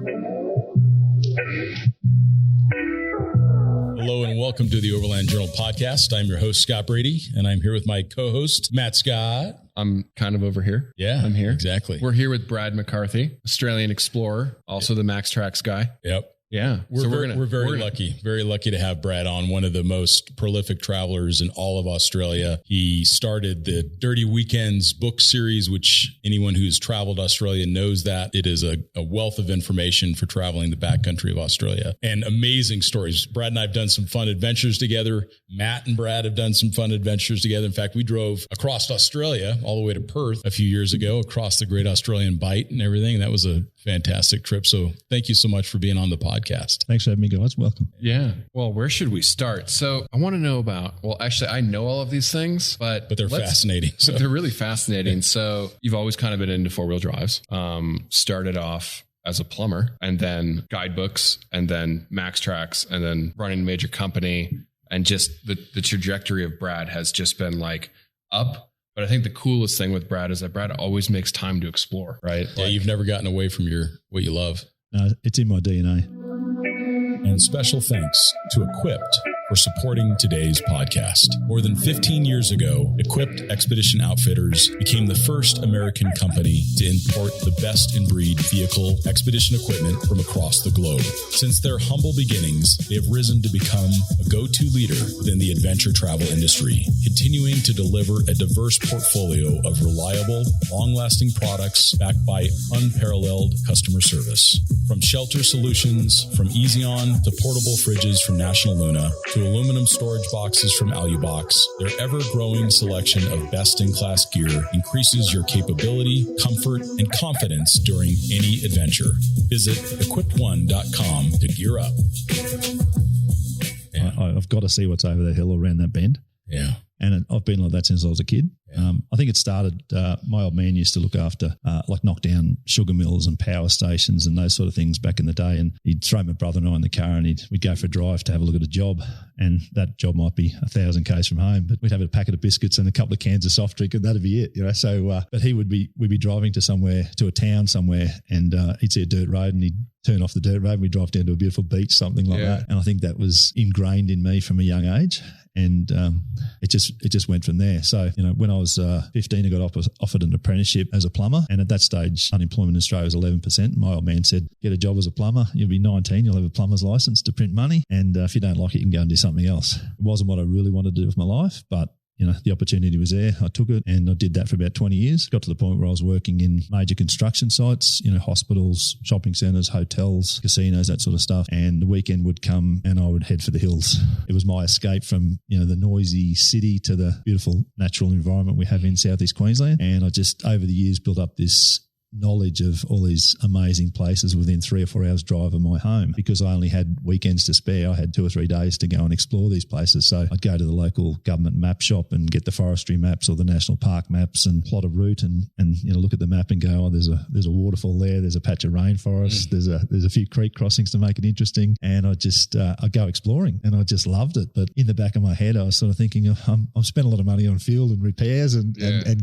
Hello and welcome to the Overland Journal podcast. I'm your host, Scott Brady, and I'm here with my co-host, Matt Scott. I'm kind of over here. Yeah, I'm here. Exactly. We're here with Brad McCarthy, Australian explorer, also the Max Trax guy. Yep. Yeah. We're very lucky to have Brad on, one of the most prolific travelers in all of Australia. He started the Dirty Weekends book series, which anyone who's traveled Australia knows that it is a wealth of information for traveling the backcountry of Australia, and amazing stories. Brad and I have done some fun adventures together. Matt and Brad have done some fun adventures together. In fact, we drove across Australia all the way to Perth a few years ago, across the Great Australian Bight and everything. That was a fantastic trip. So thank you so much for being on the podcast. Thanks for having me, guys. Welcome. Yeah. Well, where should we start? So I want to know about, actually, I know all of these things, but they're fascinating. So. But they're really fascinating. So you've always kind of been into four-wheel drives, started off as a plumber, and then guidebooks, and then Max Trax, and then running a major company. And just the trajectory of Brad has just been like up. But I think the coolest thing with Brad is that Brad always makes time to explore, right? Yeah, you've never gotten away from what you love. No, it's in my DNA. And special thanks to Equipped for supporting today's podcast. More than 15 years ago, Equipped Expedition Outfitters became the first American company to import the best-in-breed vehicle expedition equipment from across the globe. Since their humble beginnings, they have risen to become a go-to leader within the adventure travel industry, continuing to deliver a diverse portfolio of reliable, long-lasting products backed by unparalleled customer service. From shelter solutions from Easy On to portable fridges from National Luna to aluminum storage boxes from Alubox, their ever-growing selection of best-in-class gear increases your capability, comfort, and confidence during any adventure. Visit equippedone.com to gear up. Yeah. I've got to see what's over that hill or around that bend. Yeah. And I've been like that since I was a kid. Yeah. I think it started, my old man used to look after knock down sugar mills and power stations and those sort of things back in the day. And he'd throw my brother and I in the car and we'd go for a drive to have a look at a job. And that job might be 1,000 k's from home, but we'd have a packet of biscuits and a couple of cans of soft drink and that'd be it, So, but we'd be driving to a town somewhere and he'd see a dirt road and he'd turn off the dirt road and we'd drive down to a beautiful beach, something like that. And I think that was ingrained in me from a young age. And it just went from there. So, when I was 15, I got offered an apprenticeship as a plumber. And at that stage, unemployment in Australia was 11%. My old man said, get a job as a plumber. You'll be 19. You'll have a plumber's license to print money. And if you don't like it, you can go and do something else. It wasn't what I really wanted to do with my life, but the opportunity was there. I took it and I did that for about 20 years. Got to the point where I was working in major construction sites, hospitals, shopping centres, hotels, casinos, that sort of stuff. And the weekend would come and I would head for the hills. It was my escape from, the noisy city to the beautiful natural environment we have in southeast Queensland. And I just, over the years, built up this knowledge of all these amazing places within 3 or 4 hours drive of my home. Because I only had weekends to spare, I had 2 or 3 days to go and explore these places. So I'd go to the local government map shop and get the forestry maps or the national park maps and plot a route and look at the map and go, there's a waterfall there, there's a patch of rainforest, there's a few creek crossings to make it interesting. And I'd go exploring and I just loved it. But in the back of my head, I was sort of thinking, I've spent a lot of money on fuel and repairs and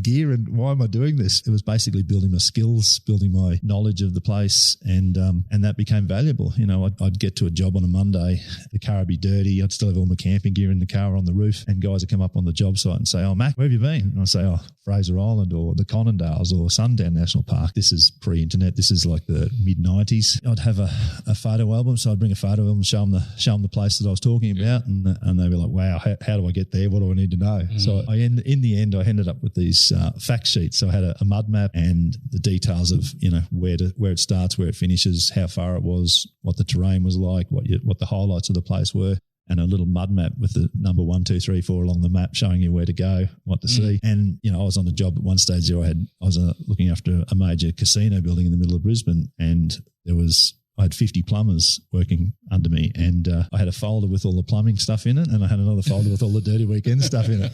gear, and why am I doing this? It was basically building my skills, building my knowledge of the place, and that became valuable. I'd get to a job on a Monday, the car would be dirty, I'd still have all my camping gear in the car on the roof, and guys would come up on the job site and say, Mac, where have you been? And I'd say, Fraser Island or the Conondales or Sundown National Park. This is pre-internet. This is like the mid-90s. I'd have a photo album, so I'd bring a photo album and show them the place that I was talking about, and they'd be like, wow, how do I get there? What do I need to know? So in the end, I ended up with these fact sheets. So I had a mud map and the details of where it starts, where it finishes, how far it was, what the terrain was like, what the highlights of the place were, and a little mud map with the number 1, 2, 3, 4 along the map showing you where to go, what to see. And I was on a job at one stage where I was looking after a major casino building in the middle of Brisbane, and I had 50 plumbers working under me, and I had a folder with all the plumbing stuff in it, and I had another folder with all the dirty weekend stuff in it.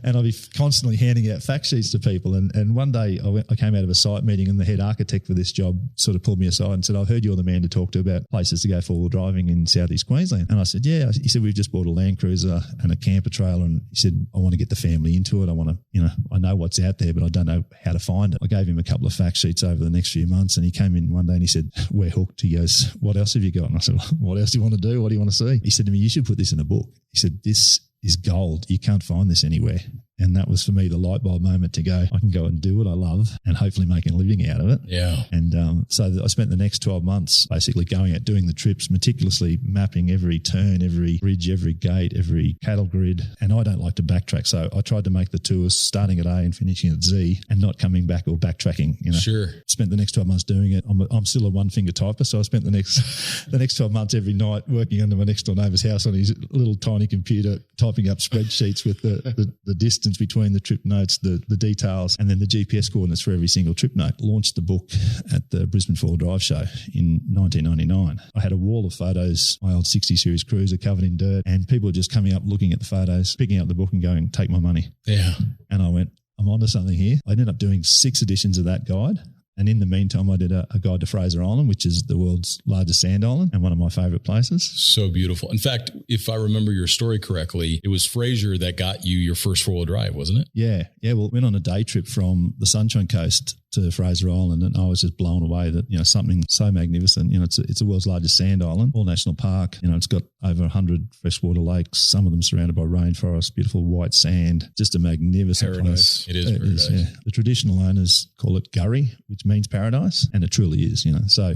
And I'd be constantly handing out fact sheets to people. And one day I came out of a site meeting, and the head architect for this job sort of pulled me aside and said, I've heard you're the man to talk to about places to go four-wheel driving in southeast Queensland. And I said, yeah. He said, we've just bought a Land Cruiser and a camper trailer. And he said, I want to get the family into it. I know what's out there, but I don't know how to find it. I gave him a couple of fact sheets over the next few months, and he came in one day and he said, we're hooked. He goes, goes, what else have you got? And I said, well, what else do you want to do? What do you want to see? He said to me, you should put this in a book. He said, this is gold. You can't find this anywhere. And that was for me the light bulb moment to go, I can go and do what I love and hopefully make a living out of it. Yeah. And so I spent the next 12 months basically going out, doing the trips, meticulously mapping every turn, every bridge, every gate, every cattle grid. And I don't like to backtrack. So I tried to make the tours starting at A and finishing at Z and not coming back or backtracking. Sure. Spent the next 12 months doing it. I'm still a one-finger typer, so I spent the next 12 months every night working under my next-door neighbour's house on his little tiny computer, typing up spreadsheets with the distance between the trip notes, the details, and then the GPS coordinates for every single trip note. Launched the book at the Brisbane 4-Wheel Drive Show in 1999. I had a wall of photos, my old 60 Series Cruiser covered in dirt, and people were just coming up, looking at the photos, picking up the book and going, take my money. Yeah. And I went, I'm onto something here. I ended up doing 6 editions of that guide. And in the meantime, I did a guide to Fraser Island, which is the world's largest sand island and one of my favourite places. So beautiful. In fact, if I remember your story correctly, it was Fraser that got you your first 4-wheel drive, wasn't it? Yeah. Well, went on a day trip from the Sunshine Coast to Fraser Island, and I was just blown away that, something so magnificent. It's the world's largest sand island, all national park. It's got over 100 freshwater lakes, some of them surrounded by rainforest, beautiful white sand, just a magnificent paradise. place. It is paradise. Yeah. The traditional owners call it Gurry, which means paradise, and it truly is, So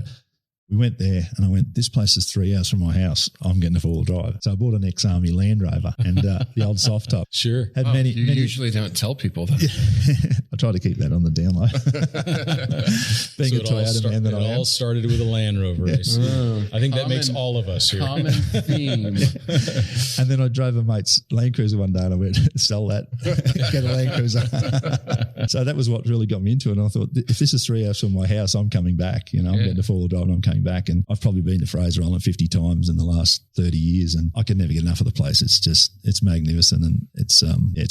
we went there and I went, this place is 3 hours from my house. I'm getting a 4-wheel drive. So I bought an ex-Army Land Rover and the old soft top. Sure. You usually don't tell people that. I try to keep that on the down low. Being a Toyota man that I am. It all started with a Land Rover. Yeah. I think that makes all of us here. Common theme. And then I drove a mate's Land Cruiser one day and I went, sell that, get a Land Cruiser. So that was what really got me into it. And I thought, if this is 3 hours from my house, I'm coming back. I'm getting a 4-wheel drive and I'm coming back. And I've probably been to Fraser Island 50 times in the last 30 years and I can never get enough of the place. It's magnificent and it's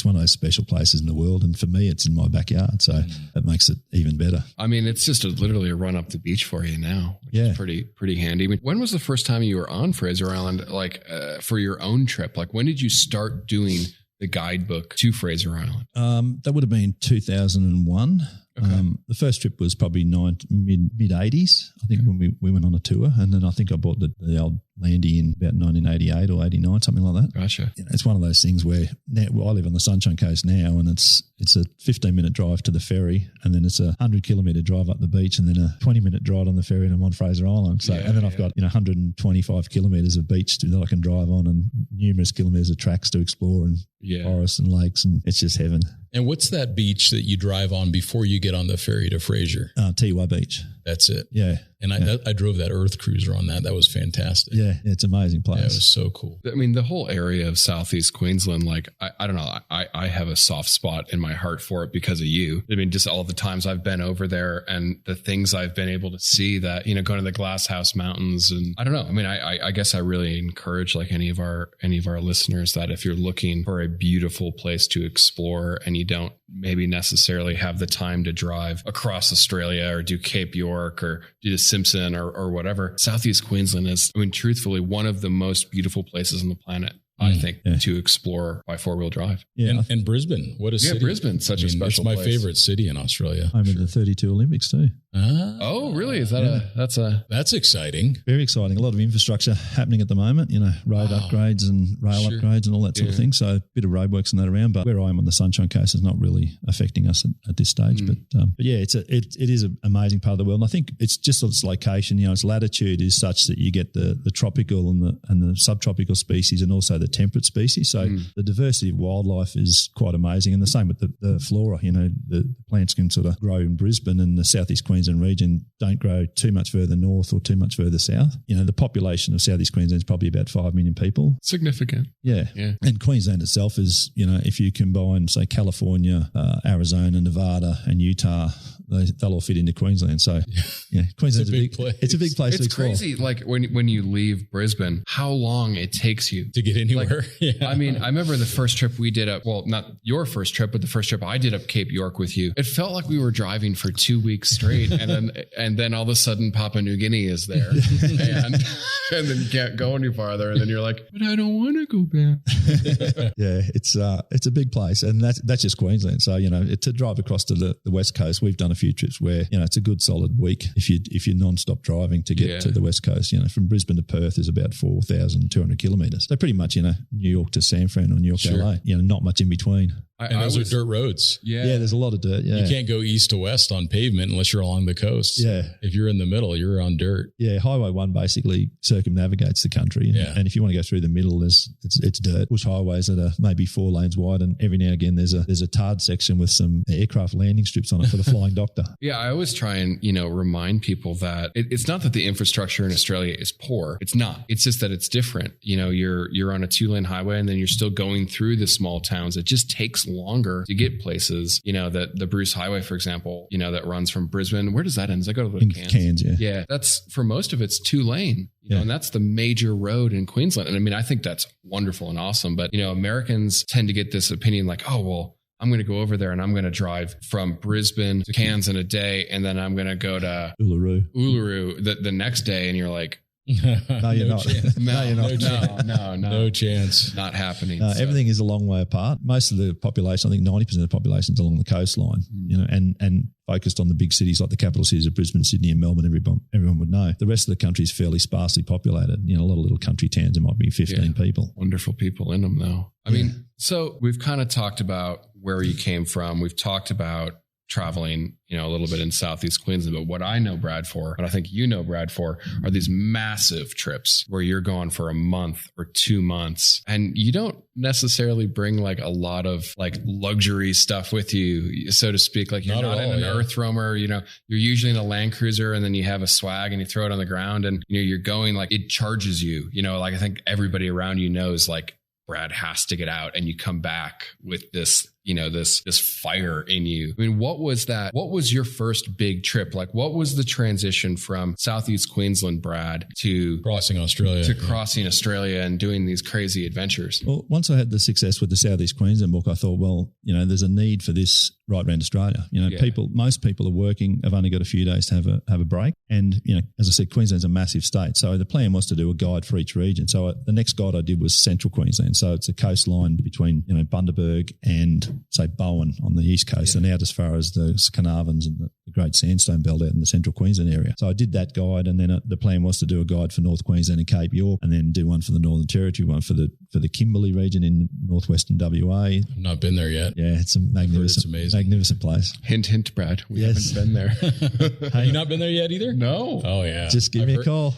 one of those special places in the world. And for me, it's in my backyard. So that makes it even better. I mean, it's just literally a run up the beach for you now, which is pretty handy. I mean, when was the first time you were on Fraser Island, for your own trip? Like, when did you start doing the guidebook to Fraser Island? That would have been 2001. Okay. The first trip was probably mid 80s, I think, when we went on a tour. And then I think I bought the old Landy in about 1988 or 89, something like that. Gotcha. It's one of those things where I live on the Sunshine Coast now and it's a 15-minute drive to the ferry and then it's a 100-kilometre drive up the beach and then a 20-minute drive on the ferry and I'm on Fraser Island. So, and then I've got 125 kilometres of beach that I can drive on and numerous kilometres of tracks to explore and forests and lakes, and it's just heaven. And what's that beach that you drive on before you get on the ferry to Fraser? Tiwa Beach. That's it. Yeah. And I drove that Earth Cruiser on that. That was fantastic. Yeah, it's an amazing place. Yeah, it was so cool. I mean, the whole area of Southeast Queensland, I don't know, I have a soft spot in my heart for it because of you. I mean, just all the times I've been over there and the things I've been able to see that, going to the Glass House Mountains. And I don't know. I mean, I guess I really encourage any of our listeners that if you're looking for a beautiful place to explore and you don't maybe necessarily have the time to drive across Australia or do Cape York or do the Simpson or whatever, Southeast Queensland is, I mean, truthfully, one of the most beautiful places on the planet, I think, to explore by 4-wheel drive. Yeah. And Brisbane, what a city. Yeah, Brisbane's such a special place. It's my favorite city in Australia. Home of the 32 Olympics too. Oh, really? Is that that's exciting. Very exciting. A lot of infrastructure happening at the moment, road upgrades and rail upgrades and all that sort of thing. So a bit of roadworks and that around, but where I am on the Sunshine Coast is not really affecting us at this stage. But yeah, it is an amazing part of the world. And I think it's just its location, its latitude is such that you get the tropical and the subtropical species and also the temperate species. So the diversity of wildlife is quite amazing. And the same with the flora, the plants can sort of grow in Brisbane and the Southeast Queensland region don't grow too much further north or too much further south. The population of Southeast Queensland is probably about 5 million people. Significant. Yeah. And Queensland itself is, if you combine, say, California, Arizona, Nevada and Utah, they'll all fit into Queensland. So, Queensland's a big place. It's a big place to explore. It's crazy, like when you leave Brisbane, how long it takes you to get anywhere. I mean, I remember the first trip we did not your first trip, but the first trip I did up Cape York with you. It felt like we were driving for 2 weeks straight, and then all of a sudden Papua New Guinea is there, and then you can't go any farther, and then you're like, but I don't want to go back. Yeah, it's a big place, and that's just Queensland. So to drive across to the West Coast, we've done few trips where, it's a good solid week if you're non-stop driving to get to the West Coast. From Brisbane to Perth is about 4,200 kilometres. So pretty much, New York to San Fran or New York to LA, not much in between. And those are dirt roads. Yeah, there's a lot of dirt. Yeah, you can't go east to west on pavement unless you're along the coast. Yeah, if you're in the middle, you're on dirt. Yeah, Highway 1 basically circumnavigates the country. And if you want to go through the middle, it's dirt. Bush highways that are maybe 4 lanes wide, and every now and again there's a tarred section with some aircraft landing strips on it for the flying doctor. Yeah, I always try and remind people that it's not that the infrastructure in Australia is poor. It's not. It's just that it's different. You're on a 2-lane highway, and then you're still going through the small towns. It just takes longer to get places. That the Bruce Highway, for example, that runs from Brisbane. Where does that end? Does that go to Cairns? Yeah, that's for most of it's 2-lane. And that's the major road in Queensland. And I think that's wonderful and awesome. But Americans tend to get this opinion like, oh well, I'm going to go over there and I'm going to drive from Brisbane to Cairns in a day, and then I'm going to go to Uluru the next day, and you're like, no, you're not. No, you're not. No chance. Not happening. Everything is a long way apart. Most of the population, I think 90% of the population is along the coastline, and focused on the big cities like the capital cities of Brisbane, Sydney and Melbourne, everyone would know. The rest of the country is fairly sparsely populated. A lot of little country towns, there might be 15 people. Wonderful people in them though. I mean, so we've kind of talked about where you came from. We've talked about traveling, a little bit in Southeast Queensland. But what I know Brad for, what I think Brad for, are these massive trips where you're going for a month or 2 months, and you don't necessarily bring like a lot of like luxury stuff with you, so to speak. Like you're not in an Earth Roamer, you're usually in a Land Cruiser, and then you have a swag and you throw it on the ground, and you're going like it charges you. Like I think everybody around you knows like Brad has to get out, and you come back with this this fire in you. What was that? What was your first big trip? Like, what was the transition from Southeast Queensland, Brad, to crossing Australia and doing these crazy adventures? Well, once I had the success with the Southeast Queensland book, I thought, well, there's a need for this right around Australia. Most people are working, have only got a few days to have a break. And, as I said, Queensland's a massive state. So the plan was to do a guide for each region. So the next guide I did was Central Queensland. So it's a coastline between, Bundaberg and say Bowen on the east coast, and out as far as the Carnarvons and the Great Sandstone Belt out in the Central Queensland area. So I did that guide, and then the plan was to do a guide for North Queensland and Cape York, and then do one for the Northern Territory, one for the Kimberley region in northwestern WA. I've not been there yet. Yeah, it's a magnificent place. Hint, Brad. We haven't been there. Have you not been there yet either? No. Oh yeah. Just give me a call.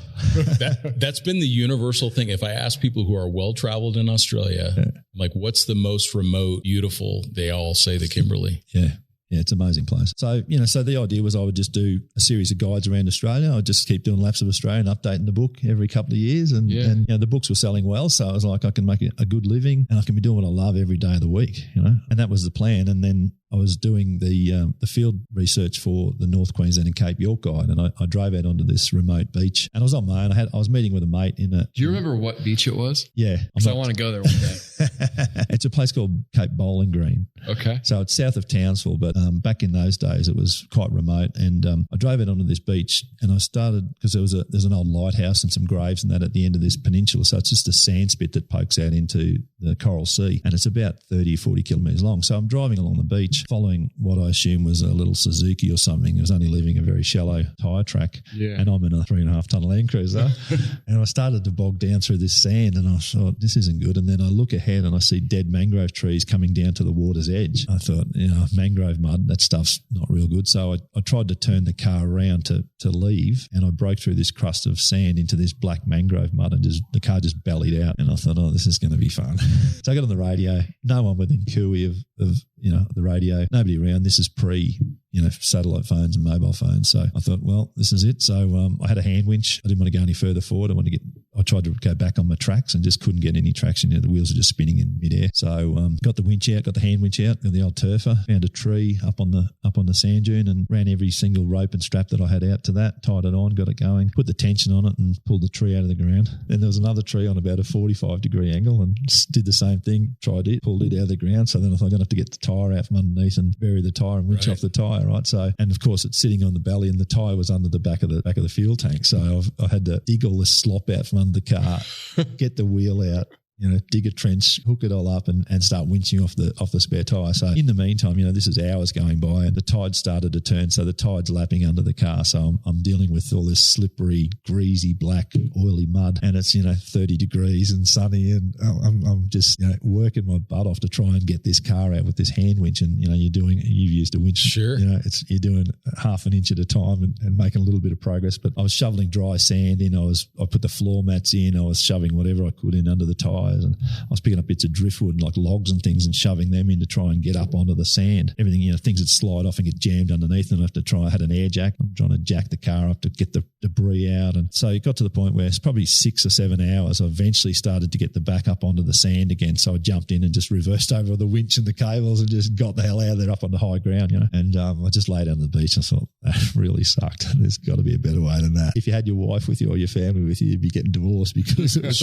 That's been the universal thing. If I ask people who are well traveled in Australia, like what's the most remote, beautiful, they all say the Kimberley. Yeah, it's an amazing place. So, so the idea was I would just do a series of guides around Australia. I'd just keep doing laps of Australia and updating the book every couple of years. And the books were selling well. So I was like, I can make a good living and I can be doing what I love every day of the week, and that was the plan. And then I was doing the field research for the North Queensland and Cape York guide, and I drove out onto this remote beach, and I was on my own. I was meeting with a mate in a. Do you remember what beach it was? Yeah, because I want to go there one day. It's a place called Cape Bowling Green. Okay, so it's south of Townsville, but back in those days it was quite remote. And I drove out onto this beach, and I started because there's an old lighthouse and some graves and that at the end of this peninsula. So it's just a sand spit that pokes out into the Coral Sea, and it's about 30 or 40 kilometres long. So I'm driving along the beach, following what I assume was a little Suzuki or something. It was only leaving a very shallow tyre track, and I'm in a 3.5 tonne Land Cruiser. And I started to bog down through this sand, and I thought, this isn't good. And then I look ahead and I see dead mangrove trees coming down to the water's edge. I thought, mangrove mud, that stuff's not real good. So I tried to turn the car around to leave, and I broke through this crust of sand into this black mangrove mud, and the car just bellied out. And I thought, this is going to be fun. So I got on the radio. No one within cooey of the radio. Nobody around. This is pre, satellite phones and mobile phones. So I thought, well, this is it. So I had a hand winch. I didn't want to go any further forward. I tried to go back on my tracks and just couldn't get any traction. The wheels were just spinning in midair. So got the winch out, got the hand winch out, got the old turfer, found a tree up on the sand dune and ran every single rope and strap that I had out to that, tied it on, got it going, put the tension on it and pulled the tree out of the ground. Then there was another tree on about a 45-degree angle and did the same thing, tried it, pulled it out of the ground. So then I thought I'm going to have to get the tyre out from underneath and bury the tyre and winch off the tyre, right? So, and of course it's sitting on the belly and the tyre was under the back of the fuel tank. So I had to eagle the slop out from under the car, get the wheel out, dig a trench, hook it all up and start winching off the spare tyre. So in the meantime, this is hours going by and the tide started to turn. So the tide's lapping under the car. So I'm dealing with all this slippery, greasy, black, oily mud and it's, 30 degrees and sunny and I'm just, working my butt off to try and get this car out with this hand winch. And, you've used a winch. Sure. You're doing half an inch at a time and making a little bit of progress. But I was shoveling dry sand in. I put the floor mats in. I was shoving whatever I could in under the tyres and I was picking up bits of driftwood and like logs and things and shoving them in to try and get up onto the sand. Everything, things would slide off and get jammed underneath and I have to I had an air jack. I'm trying to jack the car up to get the debris out. And so it got to the point where it's probably 6 or 7 hours. I eventually started to get the back up onto the sand again. So I jumped in and just reversed over the winch and the cables and just got the hell out of there up on the high ground, And I just laid on the beach and thought, that really sucked. There's got to be a better way than that. If you had your wife with you or your family with you, you'd be getting divorced because it was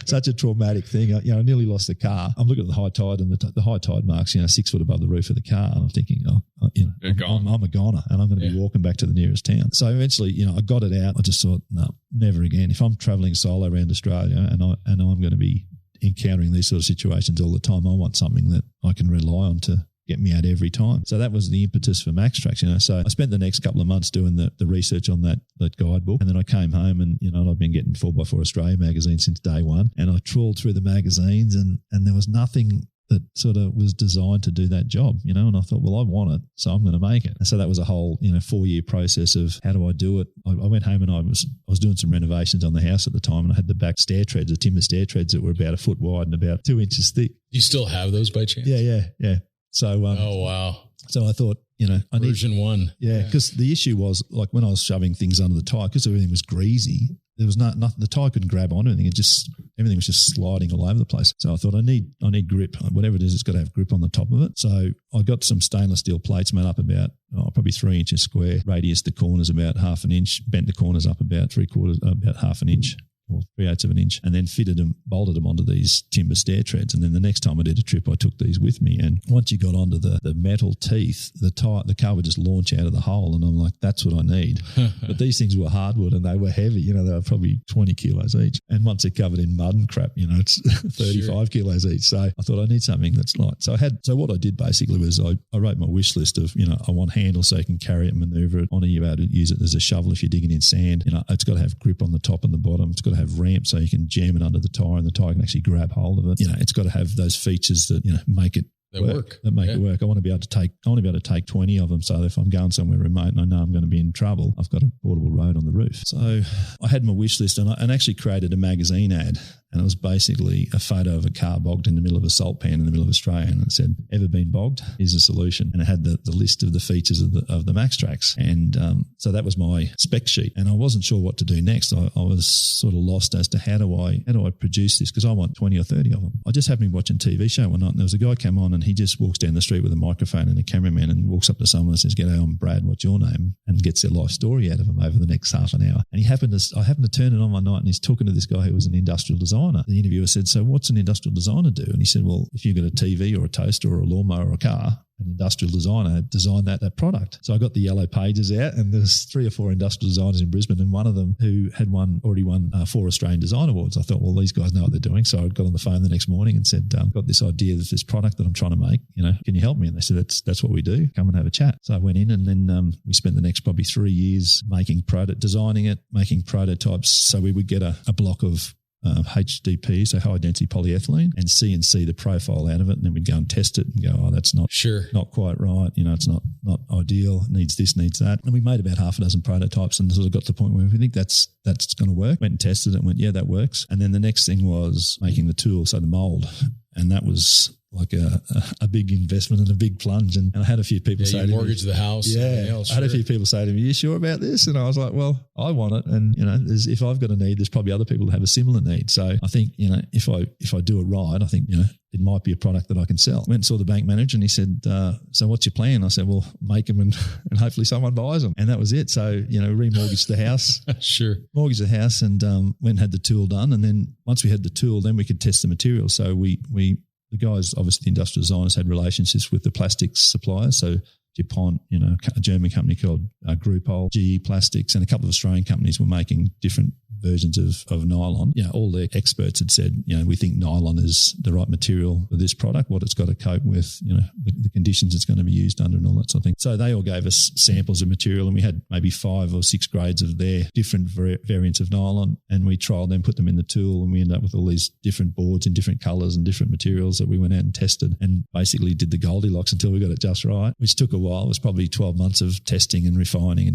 such a traumatic thing. I nearly lost the car. I'm looking at the high tide and the high tide marks, 6 foot above the roof of the car. And I'm thinking, I'm a goner and I'm going to be walking back to the nearest town. So eventually, I got it out. I just thought, no, never again. If I'm traveling solo around Australia and I'm going to be encountering these sort of situations all the time, I want something that I can rely on to get me out every time. So that was the impetus for MaxTrax, So I spent the next couple of months doing the research on that guidebook. And then I came home and, I'd been getting 4x4 Australia magazine since day one. And I trawled through the magazines and there was nothing that sort of was designed to do that job, and I thought, well, I want it, so I'm going to make it. And so that was a whole, 4-year process of how do I do it? I went home and I was doing some renovations on the house at the time and I had the back stair treads, the timber stair treads that were about a foot wide and about 2 inches thick. Do you still have those by chance? Yeah. So, oh, wow. So I thought, I need version 1. Yeah, because the issue was like when I was shoving things under the tyre, because everything was greasy, there was nothing, the tyre couldn't grab onto anything. Everything was just sliding all over the place. So I thought I need grip. Whatever it is, it's got to have grip on the top of it. So I got some stainless steel plates made up about probably 3 inches square, radius the corners about half an inch, bent the corners up about about half an inch. Or 3/8 of an inch, and then bolted them onto these timber stair treads. And then the next time I did a trip, I took these with me. And once you got onto the metal teeth, the car would just launch out of the hole. And I'm like, that's what I need. But these things were hardwood and they were heavy. They were probably 20 kilos each. And once they're covered in mud and crap, it's 35 kilos each. So I thought I need something that's light. So what I did basically was I wrote my wish list of, I want handles so you can carry it and maneuver it. I want to be able to use it as a shovel if you're digging in sand. It's got to have grip on the top and the bottom. It's got to have ramp so you can jam it under the tyre and the tyre can actually grab hold of it. It's got to have those features that make it work. That make it work. I want to be able to take 20 of them so that if I'm going somewhere remote and I know I'm going to be in trouble, I've got a portable road on the roof. So I had my wish list and actually created a magazine ad. And it was basically a photo of a car bogged in the middle of a salt pan in the middle of Australia. And it said, ever been bogged? Here's a solution. And it had the list of the features of the MaxTrax. And so that was my spec sheet. And I wasn't sure what to do next. I was sort of lost as to how do I produce this? Because I want 20 or 30 of them. I just happened to be watching a TV show one night and there was a guy came on and he just walks down the street with a microphone and a cameraman and walks up to someone and says, "G'day, I'm Brad, what's your name?" And gets their life story out of them over the next half an hour. And I happened to turn it on one night and he's talking to this guy who was an industrial designer. The interviewer said, "So what's an industrial designer do?" And he said, "Well, if you've got a TV or a toaster or a lawnmower or a car, an industrial designer designed that product." So I got the yellow pages out and there's 3 or 4 industrial designers in Brisbane and one of them who had already won 4 Australian Design Awards. I thought, well, these guys know what they're doing. So I got on the phone the next morning and said, "Got this idea of this product that I'm trying to make, can you help me?" And they said, that's what we do. Come and have a chat. So I went in and then we spent the next probably 3 years designing it, making prototypes. So we would get a block of HDP, so high density polyethylene, and CNC the profile out of it, and then we'd go and test it and go, "Oh, that's not quite right. It's not ideal. It needs this, needs that." And we made about half a dozen prototypes, and sort of got to the point where we think that's going to work. Went and tested it, and went, "Yeah, that works." And then the next thing was making the tool, so the mold, and that was like a big investment and a big plunge. And I had a few people say to me, mortgage the house. Yeah. I had a few people say to me, "You sure about this?" And I was like, well, I want it. And, if I've got a need, there's probably other people that have a similar need. So I think, if I do it right, I think, it might be a product that I can sell. Went and saw the bank manager and he said, "So what's your plan?" I said, "Well, make them and hopefully someone buys them." And that was it. So, remortgaged the house. Sure. Mortgaged the house and went and had the tool done. And then once we had the tool, then we could test the material. So the guys, obviously the industrial designers, had relationships with the plastics suppliers. So DuPont, a German company called Groupol, GE Plastics, and a couple of Australian companies were making different versions of nylon. All the experts had said, we think nylon is the right material for this product, what it's got to cope with, the conditions it's going to be used under and all that sort of thing. So they all gave us samples of material, and we had maybe 5 or 6 grades of their different variants of nylon, and we trialed them, put them in the tool, and we ended up with all these different boards in different colours and different materials that we went out and tested, and basically did the Goldilocks until we got it just right, which took a while. It was probably 12 months of testing and refining.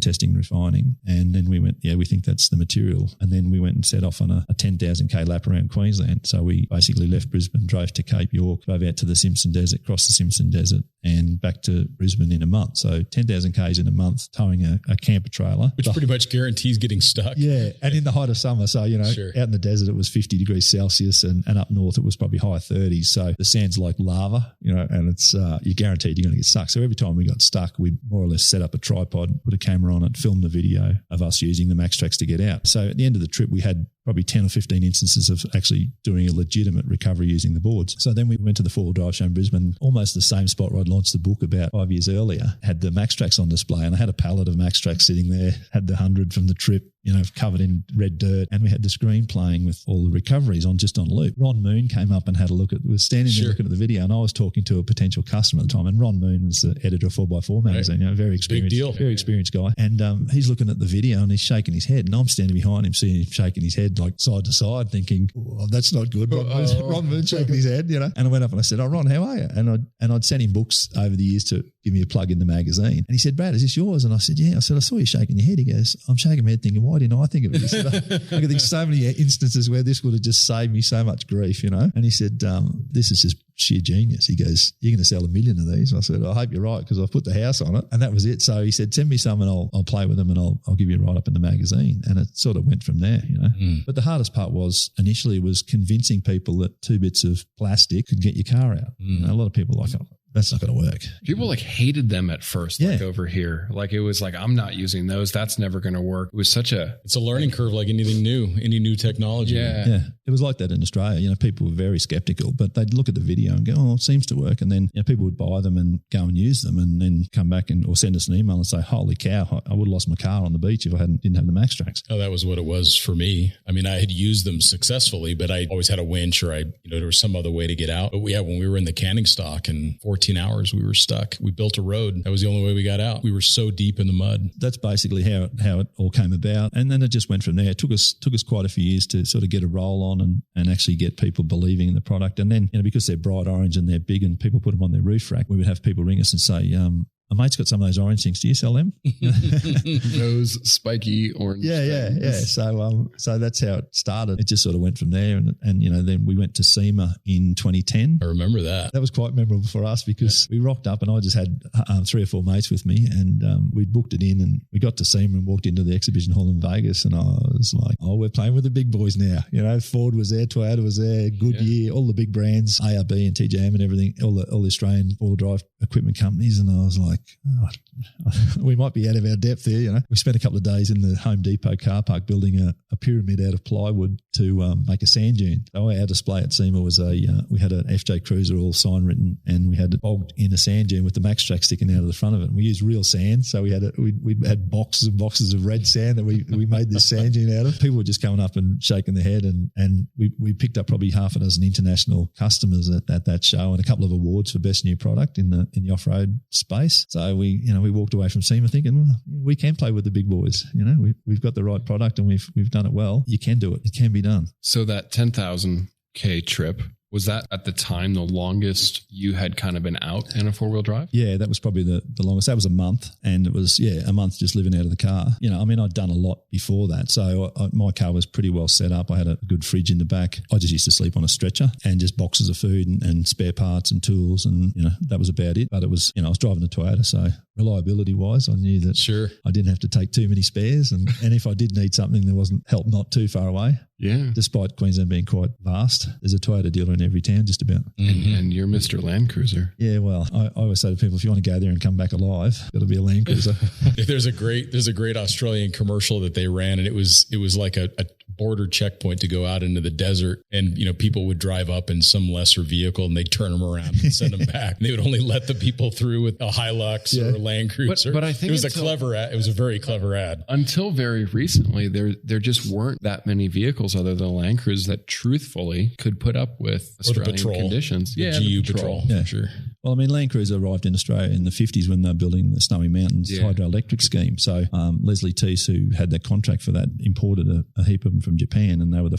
And then we went, we think that's the material. And then we went and set off on a 10,000K lap around Queensland. So we basically left Brisbane, drove to Cape York, drove out to the Simpson Desert, crossed the Simpson Desert, and back to Brisbane in a month. So 10,000 Ks in a month, towing a camper trailer. Which pretty much guarantees getting stuck. Yeah, and in the height of summer. So, Sure. Out in the desert it was 50 degrees Celsius, and up north it was probably high 30s. So the sand's like lava, and it's you're guaranteed you're going to get stuck. So every time we got stuck, we more or less set up a tripod, put a camera on it, filmed the video of us using the MaxTrax to get out. So at the end of the trip, we had probably 10 or 15 instances of actually doing a legitimate recovery using the boards. So then we went to the four-wheel drive show in Brisbane, almost the same spot where I'd launched the book about 5 years earlier, had the MaxTrax on display, and I had a pallet of MaxTrax sitting there, had the 100 from the trip, covered in red dirt, and we had the screen playing with all the recoveries on loop. Ron Moon came up and had a look was standing there looking at the video, and I was talking to a potential customer at the time, and Ron Moon was the editor of 4x4 magazine, right. Very experienced guy. And he's looking at the video and he's shaking his head, and I'm standing behind him, seeing him shaking his head like side to side, thinking, oh, that's not good. Ron Moon shaking his head, And I went up and I said, oh, Ron, how are you? And I'd sent him books over the years to give me a plug in the magazine. And he said, Brad, is this yours? And I said, yeah. I said, I saw you shaking your head. He goes, I'm shaking my head thinking, why didn't I think of it? He said, I can think so many instances where this would have just saved me so much grief, And he said, this is just sheer genius. He goes, you're going to sell 1 million of these. I said, I hope you're right, because I've put the house on it. And that was it. So he said, send me some and I'll play with them, and I'll give you a write up in the magazine. And it sort of went from there, But the hardest part initially was convincing people that 2 bits of plastic could get your car out. A lot of people were like, oh, that's not going to work. People hated them at first, over here. It was like, I'm not using those. That's never going to work. It was it's a learning curve, like anything new, any new technology. Yeah. It was like that in Australia. People were very skeptical, but they'd look at the video and go, oh, it seems to work. And then people would buy them and go and use them, and then come back or send us an email and say, holy cow, I would have lost my car on the beach if I didn't have the MaxTrax. Oh, that was what it was for me. I mean, I had used them successfully, but I always had a winch, or there was some other way to get out. But when we were in the canning stock, in 14 hours, we were stuck. We built a road. That was the only way we got out. We were so deep in the mud. That's basically how it all came about. And then it just went from there. It took us quite a few years to sort of get a roll on and actually get people believing in the product. And then, because they're bright orange and they're big and people put them on their roof rack, we would have people ring us and say, my mate's got some of those orange things. Do you sell them? Those spiky orange things. So that's how it started. It just sort of went from there. And then we went to SEMA in 2010. I remember that. That was quite memorable for us, because we rocked up and I just had 3 or 4 mates with me, and we'd booked it in, and we got to SEMA and walked into the exhibition hall in Vegas, and I was like, oh, we're playing with the big boys now. Ford was there, Toyota was there, Goodyear, all the big brands, ARB and TJM and everything, all the Australian four-wheel drive equipment companies. And I was like, oh, we might be out of our depth there, We spent a couple of days in the Home Depot car park building a pyramid out of plywood to make a sand dune. So our display at SEMA was we had an FJ Cruiser all sign written, and we had it bogged in a sand dune with the MaxTrax sticking out of the front of it. And we used real sand, so we had boxes and boxes of red sand that we made this sand dune out of. People were just coming up and shaking their head, and we picked up probably half a dozen international customers at that show, and a couple of awards for best new product in the off-road space. So we walked away from SEMA thinking, well, we can play with the big boys. We've got the right product and we've done it well. You can do it. It can be done. So that 10,000K trip, was that at the time the longest you had kind of been out in a 4-wheel drive? Yeah, that was probably the longest. That was a month, and it was, a month just living out of the car. I'd done a lot before that. So my car was pretty well set up. I had a good fridge in the back. I just used to sleep on a stretcher and just boxes of food and spare parts and tools, and, that was about it. But it was, I was driving a Toyota, so reliability-wise, I knew that I didn't have to take too many spares, and if I did need something, there wasn't help not too far away. Yeah. Despite Queensland being quite vast, there's a Toyota dealer in every town just about. And you're Mr. Land Cruiser. Yeah, well, I always say to people, if you want to go there and come back alive, it'll be a Land Cruiser. There's a great Australian commercial that they ran, and it was like a border checkpoint to go out into the desert, and people would drive up in some lesser vehicle and they'd turn them around and send them back. And they would only let the people through with a Hilux or a Land Cruiser. But I think it was a clever ad. It was a very clever ad. Until very recently, there just weren't that many vehicles other than Land Cruisers that truthfully could put up with Australian conditions. The GU Patrol. Yeah, sure. Well, I mean, Land Cruiser arrived in Australia in the 50s when they were building the Snowy Mountains hydroelectric scheme. So Leslie Teese, who had that contract for that, imported a heap of them from Japan, and they were the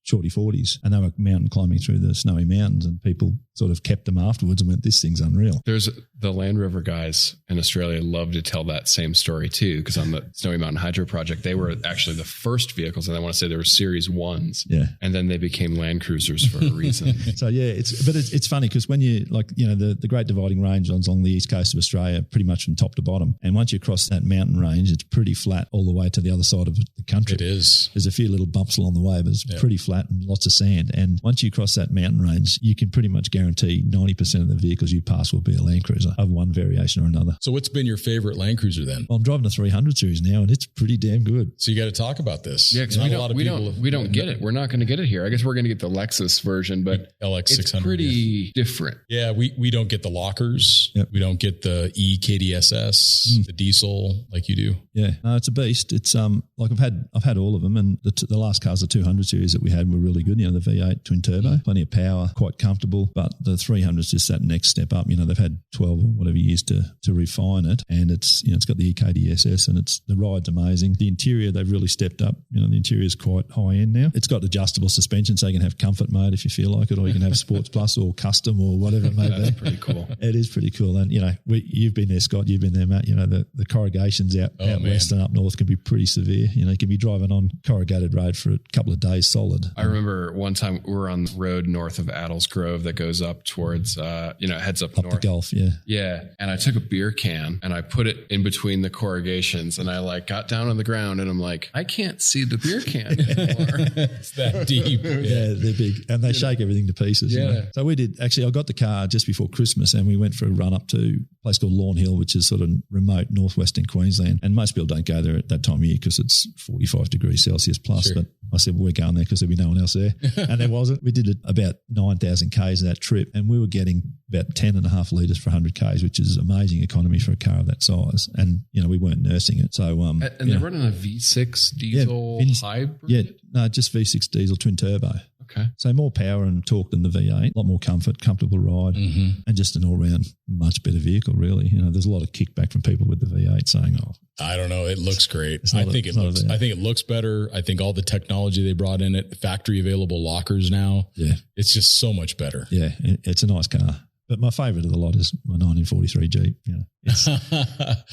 shorty 40s, and they were mountain climbing through the Snowy Mountains, and people sort of kept them afterwards and went, this thing's unreal. There's the Land Rover guys in Australia love to tell that same story too, because on the Snowy Mountain Hydro Project, they were actually the first vehicles, and I want to say they were Series 1s. Yeah. And then they became Land Cruisers for a reason. So it's funny because when you the Great Dividing Range runs along the east coast of Australia pretty much from top to bottom, and once you cross that mountain range, it's pretty flat all the way to the other side of the country. It is. There's a few little bumps along the way, but it's pretty flat and lots of sand. And once you cross that mountain range, you can pretty much guarantee 90% of the vehicles you pass will be a Land Cruiser of one variation or another. So what's been your favorite Land Cruiser then? Well, I'm driving a 300 series now, and it's pretty damn good. So you got to talk about this. Yeah, because we don't get it. We're not going to get it here. I guess we're going to get the Lexus version, but LX600. It's pretty different. Yeah, we don't get the lockers. Yep. We don't get the EKDSS, the diesel like you do. Yeah, no, it's a beast. It's like I've had all of them, and the last cars, the 200 series that we had, were really good. The V8 twin turbo, plenty of power, quite comfortable. But the 300's just that next step up. They've had 12 or whatever years to refine it, and it's got the EKDSS, and the ride's amazing. The interior, they've really stepped up. The interior is quite high end now. It's got adjustable suspension, so you can have comfort mode if you feel like it, or you can have Sports Plus or custom or whatever it may be. That's pretty cool. It is pretty cool. And, you've been there, Scott, you've been there, Matt. The corrugations out west and up north can be pretty severe. You can be driving on corrugated road for a couple of days solid. I remember one time we were on the road north of Adels Grove that goes up towards, heads up north. The Gulf, yeah. Yeah. And I took a beer can and I put it in between the corrugations, and I got down on the ground and I'm like, I can't see the beer can anymore. It's that deep. Yeah, they're big, and they shake everything to pieces. Yeah. So we did, actually, I got the car just before Christmas, and we went for a run up to a place called Lawn Hill, which is sort of remote northwestern Queensland. And most people don't go there at that time of year because it's 45 degrees Celsius plus. Sure. But I said, well, we're going there because there'll be no one else there. And there wasn't. We did about 9,000 Ks of that trip, and we were getting about 10.5 litres for 100 Ks, which is amazing economy for a car of that size. And, we weren't nursing it. So, and they're running a V6 diesel hybrid? Yeah, no, just V6 diesel twin turbo. Okay. So more power and torque than the V8, a lot more comfortable ride, and just an all-round much better vehicle, really. There's a lot of kickback from people with the V8 saying, I don't know. It looks great. I think it looks better. I think all the technology they brought in it, factory available lockers now. Yeah. It's just so much better. Yeah. It's a nice car. But my favourite of the lot is my 1943 Jeep.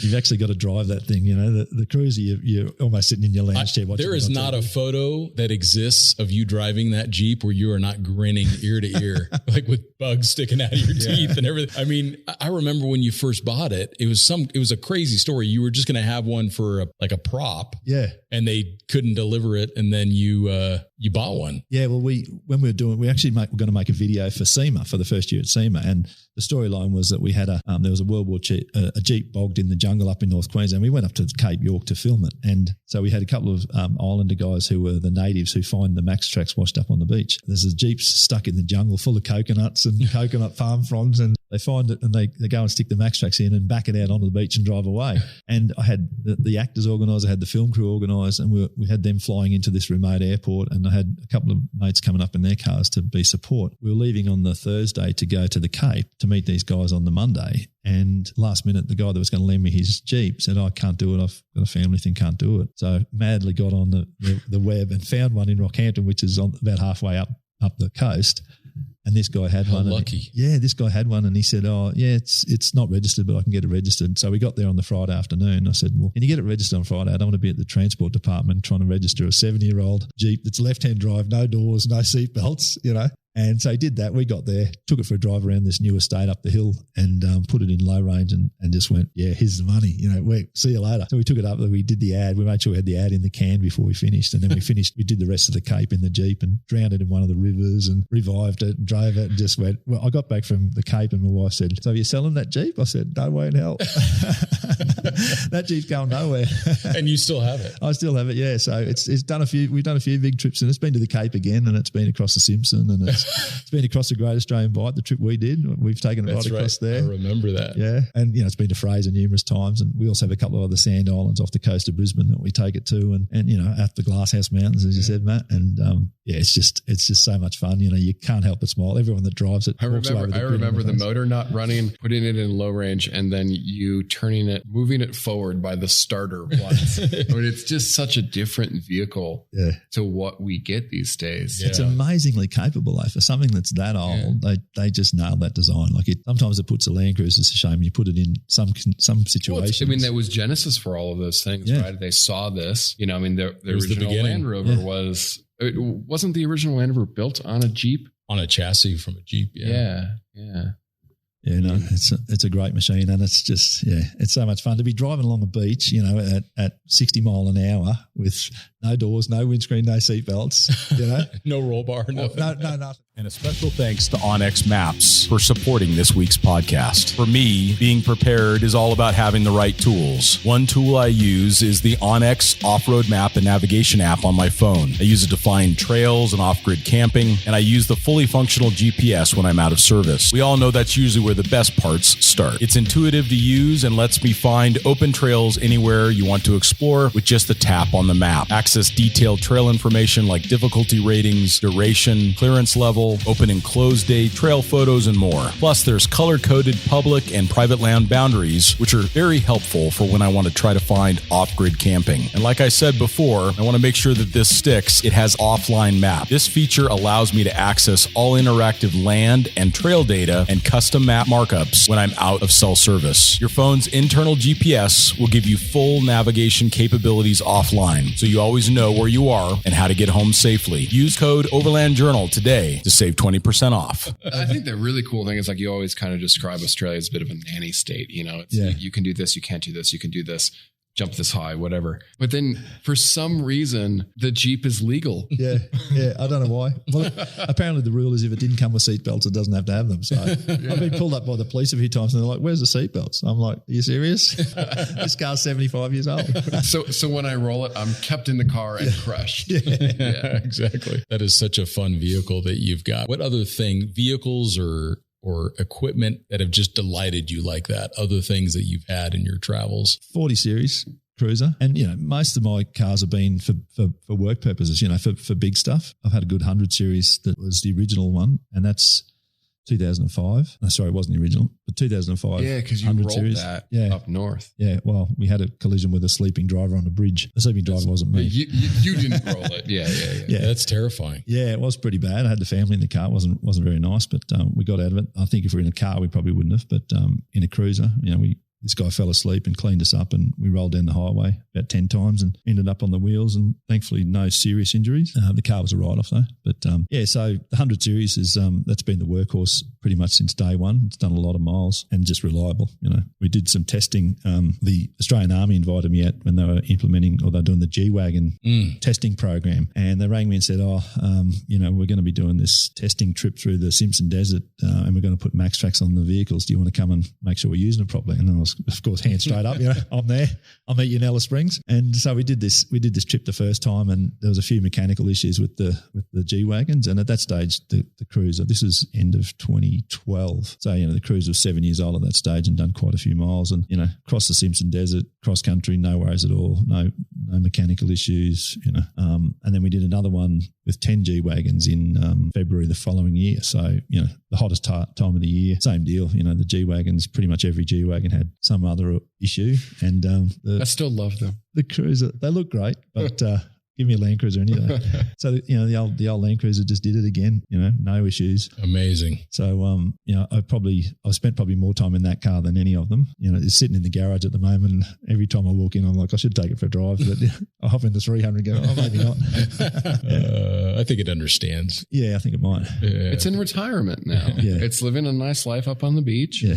You've actually got to drive that thing. The Cruiser, you're almost sitting in your lounge chair watching. There is not a photo that exists of you driving that Jeep where you are not grinning ear to ear, like with bugs sticking out of your teeth and everything. I mean, I remember when you first bought it, it was a crazy story. You were just going to have one for a prop. Yeah. And they couldn't deliver it. And then you bought one. Yeah. Well, we're going to make a video for SEMA, for the first year at SEMA. And the storyline was that we had there was a World War II, a Jeep bogged in the jungle up in North Queensland. We went up to Cape York to film it. And so we had a couple of Islander guys who were the natives who find the Max tracks washed up on the beach. There's a Jeep stuck in the jungle full of coconuts and coconut palm fronds, and they find it and they go and stick the Max tracks in and back it out onto the beach and drive away. And I had the actors organised, I had the film crew organised, and we had them flying into this remote airport, and I had a couple of mates coming up in their cars to be support. We were leaving on the Thursday to go to the Cape to meet these guys on the Monday. And last minute, the guy that was going to lend me his Jeep said, I can't do it. I've got a family thing, can't do it. So madly got on the web and found one in Rockhampton, which is on about halfway up the coast. And this guy had one. Lucky. This guy had one, and he said, it's not registered, but I can get it registered. So we got there on the Friday afternoon. I said, well, can you get it registered on Friday? I don't want to be at the transport department trying to register a 70-year-old Jeep that's left-hand drive, no doors, no seat belts, And so he did that. We got there, took it for a drive around this new estate up the hill and put it in low range and just went, yeah, here's the money. See you later. So we took it up. We did the ad. We made sure we had the ad in the can before we finished. And then we did the rest of the Cape in the Jeep and drowned it in one of the rivers and revived it and drove it and just went. Well, I got back from the Cape and my wife said, so are you selling that Jeep? I said, no way in hell. That Jeep's going nowhere. And you still have it? I still have it, yeah. So we've done a few big trips and it's been to the Cape again and it's been across the Simpson and it's been across the Great Australian Bight, the trip we did. We've taken it across there. I remember that. Yeah. And, it's been to Fraser numerous times and we also have a couple of other sand islands off the coast of Brisbane that we take it to and out the Glasshouse Mountains, as you said, Matt. And, it's just so much fun. You can't help but smile. Everyone that drives it. I remember the motor not running, putting it in low range and then you moving it forward by the starter once. It's just such a different vehicle to what we get these days. Yeah. It's amazingly capable though. For something that's that old, they just nailed that design. Sometimes it puts a Land Cruiser to shame. You put it in some situations. Well, that was Genesis for all of those things, right? They saw this. The original Land Rover wasn't the original Land Rover built on a Jeep? On a chassis from a Jeep, Yeah. Yeah, no, it's a great machine and it's just, it's so much fun to be driving along the beach, at 60 mile an hour with no doors, no windscreen, no seatbelts, No roll bar, nothing. No, nothing. And a special thanks to onX Maps for supporting this week's podcast. For me, being prepared is all about having the right tools. One tool I use is the onX off-road map and navigation app on my phone. I use it to find trails and off-grid camping, and I use the fully functional GPS when I'm out of service. We all know that's usually where the best parts start. It's intuitive to use and lets me find open trails anywhere you want to explore with just a tap on the map. Access detailed trail information like difficulty ratings, duration, clearance level, open and close day, trail photos, and more. Plus, there's color-coded public and private land boundaries, which are very helpful for when I want to try to find off-grid camping. And like I said before, I want to make sure that this sticks. It has offline map. This feature allows me to access all interactive land and trail data and custom map markups when I'm out of cell service. Your phone's internal GPS will give you full navigation capabilities offline, so you always know where you are and how to get home safely. Use code Overland Journal today to save 20% off. I think the really cool thing is you always kind of describe Australia as a bit of a nanny state. You can do this, you can't do this, you can do this, jump this high, whatever. But then for some reason, the Jeep is legal. Yeah. I don't know why. Well, apparently the rule is if it didn't come with seatbelts, it doesn't have to have them. So I've been pulled up by the police a few times and they're like, where's the seatbelts? I'm like, are you serious? This car's 75 years old. So when I roll it, I'm kept in the car and crushed. Yeah, exactly. That is such a fun vehicle that you've got. What other vehicles or equipment that have just delighted you like that? Other things that you've had in your travels? 40 series cruiser. And, most of my cars have been for work purposes, for big stuff. I've had a good 100 series that was the original one, and that's 2005. No, sorry, it wasn't the original, but 2005. Yeah, because you rolled series. That up north. Yeah, well, we had a collision with a sleeping driver on the bridge. The sleeping driver wasn't me. You didn't roll it. Yeah. That's terrifying. Yeah, it was pretty bad. I had the family in the car. It wasn't very nice, but we got out of it. I think if we were in a car, we probably wouldn't have, but in a cruiser, this guy fell asleep and cleaned us up and we rolled down the highway about 10 times and ended up on the wheels and thankfully no serious injuries. The car was a write-off though. But so the 100 series is that's been the workhorse pretty much since day one. It's done a lot of miles and just reliable. We did some testing. The Australian Army invited me out when they were implementing or they're doing the G-Wagon testing program, and they rang me and said, we're going to be doing this testing trip through the Simpson Desert and we're going to put max tracks on the vehicles. Do you want to come and make sure we're using it properly? And I was, of course, hands straight up. I'm there. I'll meet you in Alice Springs. And so we did this trip the first time, and there was a few mechanical issues with the G-Wagons. And at that stage, the Cruiser, this was end of 2012. So, the Cruiser was 7 years old at that stage and done quite a few miles and, across the Simpson Desert, cross country, no worries at all, no mechanical issues, And then we did another one with 10 G-Wagons in February the following year. So, the hottest time of the year, same deal. The G-Wagons, pretty much every G-Wagon had some other issue. And I still love them. The Cruiser, they look great, but give me a Land Cruiser any day. So, the old Land Cruiser just did it again, no issues. Amazing. So, I've spent probably more time in that car than any of them. It's sitting in the garage at the moment. And every time I walk in, I'm like, I should take it for a drive, but I'll hop in the 300 and go, oh, maybe not. I think it understands. Yeah, I think it might. Yeah. It's in retirement now. Yeah. It's living a nice life up on the beach. Yeah.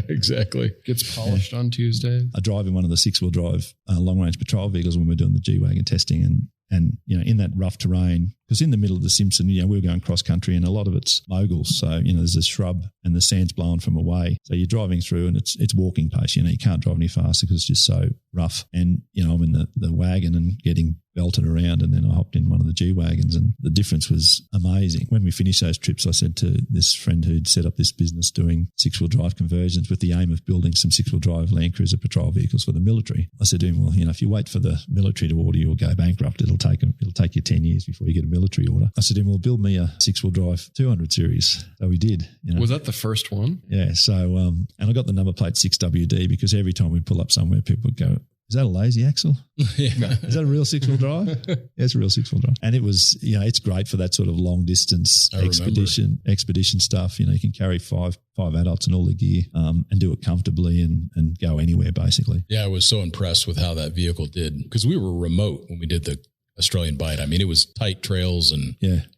Exactly. Gets polished on Tuesdays. I drive in one of the 6-wheel drive long-range patrol vehicles when we're doing the G-Wagon testing, and in that rough terrain, because in the middle of the Simpson, we were going cross-country and a lot of it's moguls. So, there's a shrub and the sand's blowing from away. So you're driving through and it's walking pace. You can't drive any faster because it's just so rough. And, I'm in the wagon and getting belted around, and then I hopped in one of the G-Wagons, and the difference was amazing. When we finished those trips, I said to this friend who'd set up this business doing 6-wheel drive conversions with the aim of building some 6-wheel drive Land Cruiser patrol vehicles for the military. I said to him, well, if you wait for the military to order you or go bankrupt, it'll take you 10 years before you get a military order. I said to him, well, build me a 6-wheel drive 200 series. So we did. Was that the first one? Yeah. So, and I got the number plate 6WD because every time we pull up somewhere, people would go, is that a lazy axle? Yeah. Is that a real 6-wheel drive? Yeah, it's a real 6-wheel drive. And it was, it's great for that sort of long distance expedition stuff. You can carry five adults and all their gear and do it comfortably and go anywhere basically. Yeah, I was so impressed with how that vehicle did, because we were remote when we did the Australian Bite. I mean, it was tight trails and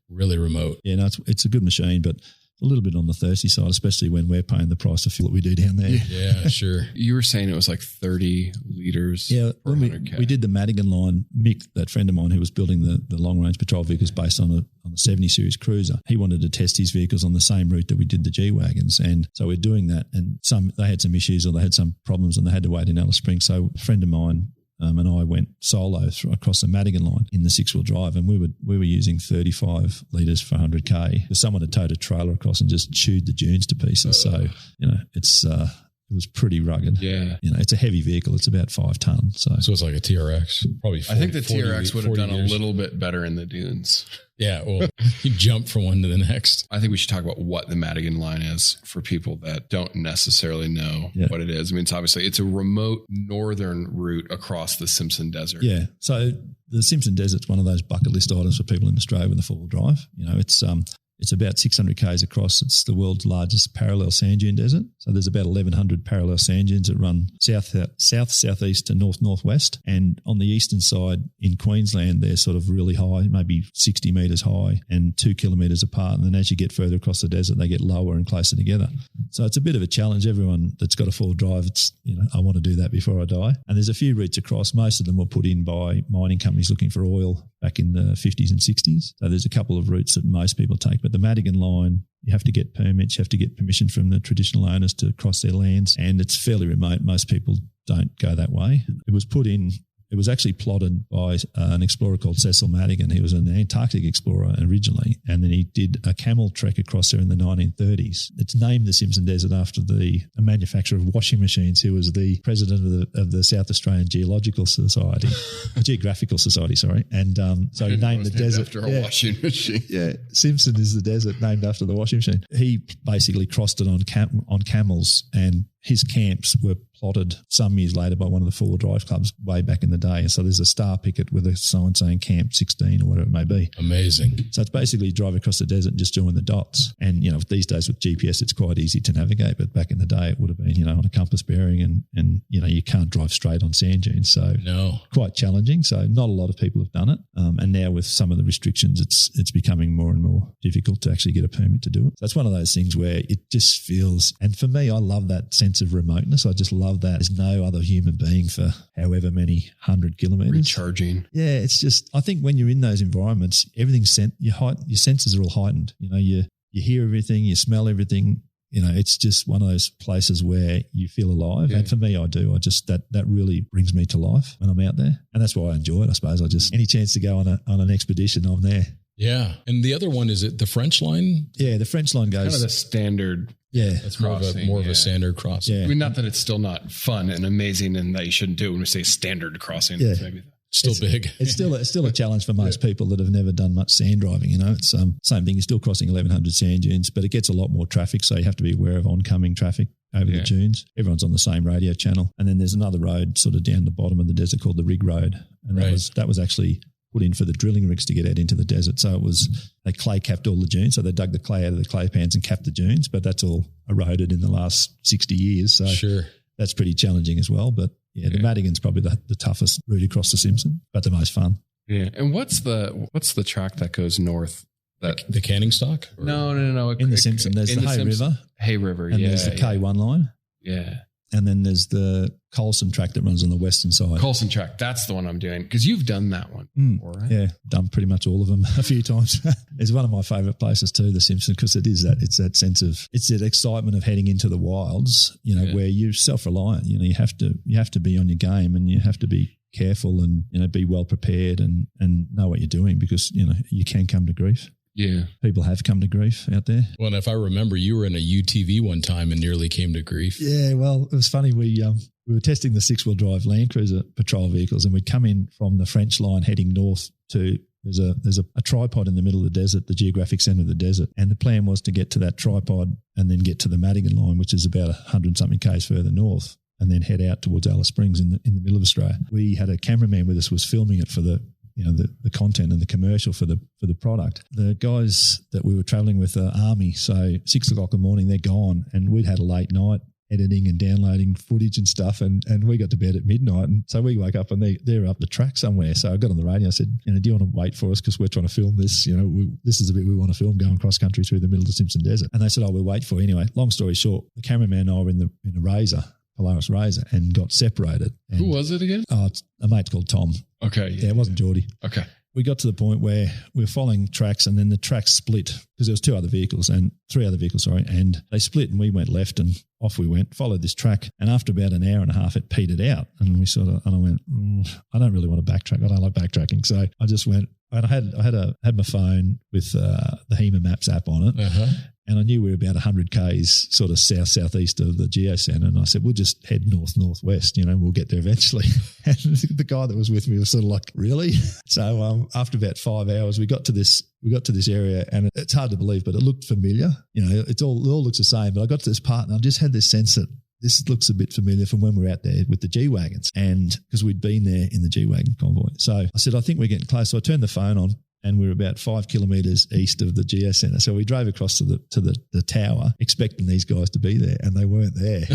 really remote. Yeah, no, it's a good machine, but a little bit on the thirsty side, especially when we're paying the price of fuel that we do down there. Yeah, sure. You were saying it was like 30 liters per per 100K. We did the Madigan line. Mick, that friend of mine who was building the long-range patrol vehicles based on a 70 series cruiser, he wanted to test his vehicles on the same route that we did the G-Wagons. And so we're doing that, and they had some issues or they had some problems and they had to wait in Alice Springs. So a friend of mine and I went solo across the Madigan line in the 6-wheel drive, and we were using 35 litres for 100K because someone had towed a trailer across and just chewed the dunes to pieces. So, it was pretty rugged. Yeah. It's a heavy vehicle. It's about 5 tons. So it's like a TRX. Probably 40, I think the TRX would have done years. a little bit better in the dunes. Yeah, well, you jump from one to the next. I think we should talk about what the Madigan line is for people that don't necessarily know what it is. I mean, it's a remote northern route across the Simpson Desert. Yeah. So the Simpson Desert's one of those bucket list items for people in Australia with a 4-wheel drive. It's about 600 k's across. It's the world's largest parallel sand dune desert. So there's about 1,100 parallel sand dunes that run southeast to northwest. And on the eastern side in Queensland, they're sort of really high, maybe 60 metres high and 2 kilometres apart. And then as you get further across the desert, they get lower and closer together. So it's a bit of a challenge. Everyone that's got a 4-wheel drive, it's, I want to do that before I die. And there's a few routes across. Most of them were put in by mining companies looking for oil back in the 50s and 60s. So there's a couple of routes that most people take. But the Madigan line, you have to get permits, you have to get permission from the traditional owners to cross their lands, and it's fairly remote. Most people don't go that way. It was actually plotted by an explorer called Cecil Madigan. He was an Antarctic explorer originally, and then he did a camel trek across there in the 1930s. It's named the Simpson Desert after a manufacturer of washing machines who was the president of the South Australian Geographical Society, sorry. And so he named the desert after a washing machine. Yeah, Simpson is the desert named after the washing machine. He basically crossed it on camels, and his camps were plotted some years later by one of the 4-wheel drive clubs way back in the day. And so there's a star picket with a sign saying Camp 16 or whatever it may be. Amazing. So it's basically drive across the desert and just join the dots. And, these days with GPS, it's quite easy to navigate. But back in the day, it would have been, on a compass bearing and you can't drive straight on sand dunes. So quite challenging. So not a lot of people have done it. And now with some of the restrictions, it's becoming more and more difficult to actually get a permit to do it. So it's one of those things where it just feels, and for me, I love that sense of remoteness. I just love that. There's no other human being for however many 100 kilometres. Recharging. Yeah, it's just, I think when you're in those environments, everything's your senses are all heightened. You hear everything, you smell everything. It's just one of those places where you feel alive. Yeah. And for me, I do. I just, that really brings me to life when I'm out there. And that's why I enjoy it, I suppose. Any chance to go on an expedition, I'm there. Yeah. And the other one, is it the French line? Yeah, the French line goes. Kind of the standard. Yeah. That's more of a standard crossing. Yeah. I mean, not that it's still not fun and amazing and that you shouldn't do it when we say standard crossing. Yeah. It's big. It's still a challenge for most people that have never done much sand driving. It's same thing. You're still crossing 1,100 sand dunes, but it gets a lot more traffic, so you have to be aware of oncoming traffic over the dunes. Everyone's on the same radio channel, and then there's another road sort of down the bottom of the desert called the Rig Road, and that was actually put in for the drilling rigs to get out into the desert. So they clay capped all the dunes. So they dug the clay out of the clay pans and capped the dunes, but that's all eroded in the last 60 years. So that's pretty challenging as well. But Yeah, the Madigan's probably the toughest route across the Simpson, but the most fun. Yeah. And what's the track that goes north? The Canning Stock? Or? No. In the Simpson, there's the Hay River. Hay River, and there's the K1 line. Yeah. And then there's the Colson track that runs on the western side. Colson track, that's the one I'm doing. Because you've done that one before, right? Yeah, done pretty much all of them a few times. It's one of my favourite places too, the Simpson, because it's that sense of, it's that excitement of heading into the wilds, where you're self-reliant. You have to be on your game, and you have to be careful and, be well prepared and know what you're doing, because, you can come to grief. Yeah. People have come to grief out there. Well, and if I remember, you were in a UTV one time and nearly came to grief. Yeah, well, it was funny. We were testing the 6-wheel drive Land Cruiser patrol vehicles, and we'd come in from the French line heading north to, there's a tripod in the middle of the desert, the geographic centre of the desert. And the plan was to get to that tripod and then get to the Madigan line, which is about 100-something k's further north, and then head out towards Alice Springs in the middle of Australia. We had a cameraman with us, was filming it for the content and the commercial for the product. The guys that we were travelling with are Army, so 6 o'clock in the morning, they're gone, and we'd had a late night editing and downloading footage and stuff, and we got to bed at midnight, and so we woke up and they're up the track somewhere. So I got on the radio, I said, do you want to wait for us, because we're trying to film this, this is the bit we want to film, going cross country through the middle of the Simpson Desert. And they said, we'll wait for you. Anyway, long story short, the cameraman and I were in a Razor, Polaris Razor, and got separated. And, who was it again? Oh, it's a mate called Tom. Okay. Yeah, it wasn't Geordie. Okay. We got to the point where we were following tracks, and then the tracks split, because there was 3 other vehicles, and they split, and we went left, and off we went, followed this track, and after about an hour and a half, it petered out, and I went, I don't really want to backtrack. I don't like backtracking, so I just went, and I had my phone with the HEMA Maps app on it. Uh-huh. And I knew we were about 100 k's sort of southeast of the geocenter. And I said, we'll just head northwest, we'll get there eventually. And the guy that was with me was sort of like, really? So after about 5 hours, we got to this area, and it's hard to believe, but it looked familiar. It all looks the same. But I got to this part, and I just had this sense that this looks a bit familiar from when we were out there with the G-Wagons, and because we'd been there in the G-Wagon convoy. So I said, I think we're getting close. So I turned the phone on, and we were about 5 kilometres east of the geocenter. So we drove across to the tower, expecting these guys to be there, and they weren't there.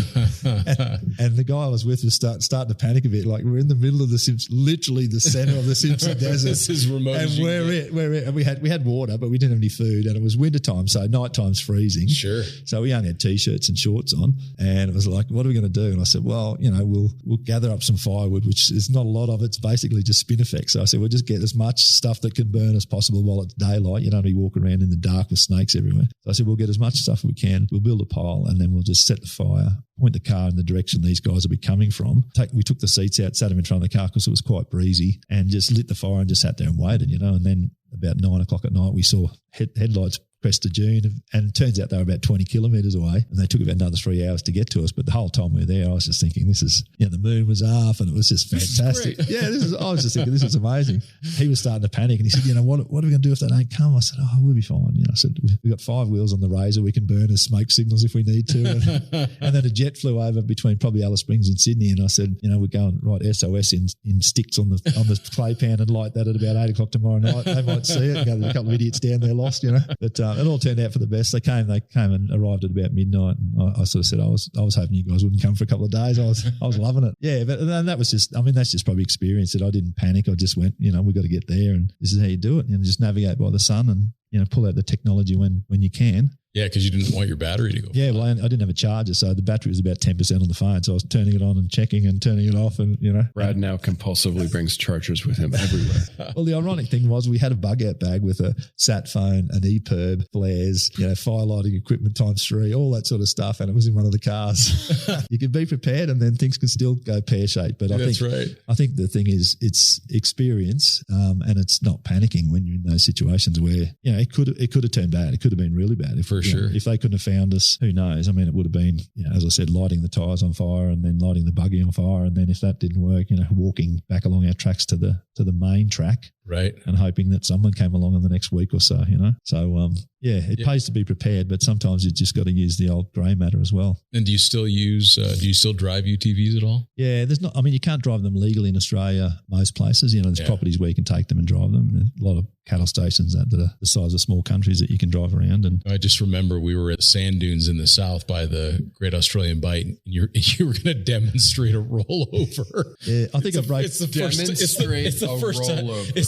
and the guy I was with was starting to panic a bit. Like, we're in the middle of the Simpson, literally the centre of the Simpson Desert. This is remote. And we're it. And we had water, but we didn't have any food, and it was winter time, so night time's freezing. Sure. So we only had T-shirts and shorts on, and it was like, what are we going to do? And I said, well, we'll gather up some firewood, which is not a lot of it. It's basically just spin effects. So I said, we'll just get as much stuff that can burn as possible while it's daylight. You don't be walking around in the dark with snakes everywhere. So I said, we'll get as much stuff as we can. We'll build a pile, and then we'll just set the fire, point the car in the direction these guys will be coming from. We took the seats out, sat them in front of the car because it was quite breezy, and just lit the fire and just sat there and waited, And then about 9 o'clock at night, we saw headlights Crest of June, and it turns out they were about 20 kilometres away, and they took about another 3 hours to get to us. But the whole time we were there, I was just thinking, this is, the moon was off, and it was just fantastic. I was just thinking, this is amazing. He was starting to panic, and he said, what are we going to do if they don't come? I said, we'll be fine. I said, we've got 5 wheels on the Razor. We can burn as smoke signals if we need to. And then a jet flew over between probably Alice Springs and Sydney, and I said, we're going right SOS in sticks on the clay pan and light that at about 8 o'clock tomorrow night. They might see it. There's a couple of idiots down there lost, But it all turned out for the best. They came and arrived at about midnight, and I sort of said, I was hoping you guys wouldn't come for a couple of days. I was loving it. Yeah, but then that was just, that's just probably experience that I didn't panic. I just went, we've got to get there, and this is how you do it. Just navigate by the sun, and pull out the technology when you can. Yeah, because you didn't want your battery to go. Yeah, well, I didn't have a charger, so the battery was about 10% on the phone. So I was turning it on and checking and turning it off, and Brad now compulsively brings chargers with him everywhere. Well, the ironic thing was we had a bug out bag with a sat phone, an EPIRB, flares, fire lighting equipment ×3, all that sort of stuff, and it was in one of the cars. You can be prepared, and then things can still go pear-shaped. But I think the thing is, it's experience, and it's not panicking when you're in those situations where it could have turned bad. It could have been really bad. For sure. If they couldn't have found us, who knows? It would have been, as I said, lighting the tyres on fire, and then lighting the buggy on fire, and then if that didn't work, walking back along our tracks to the main track Right. And hoping that someone came along in the next week or so, So, it pays to be prepared, but sometimes you just got to use the old grey matter as well. And do you still drive UTVs at all? Yeah, you can't drive them legally in Australia, most places. There's properties where you can take them and drive them. There's a lot of cattle stations that are the size of small countries that you can drive around. And I just remember we were at sand dunes in the south by the Great Australian Bight, and you were going to demonstrate a rollover. Yeah, I think it's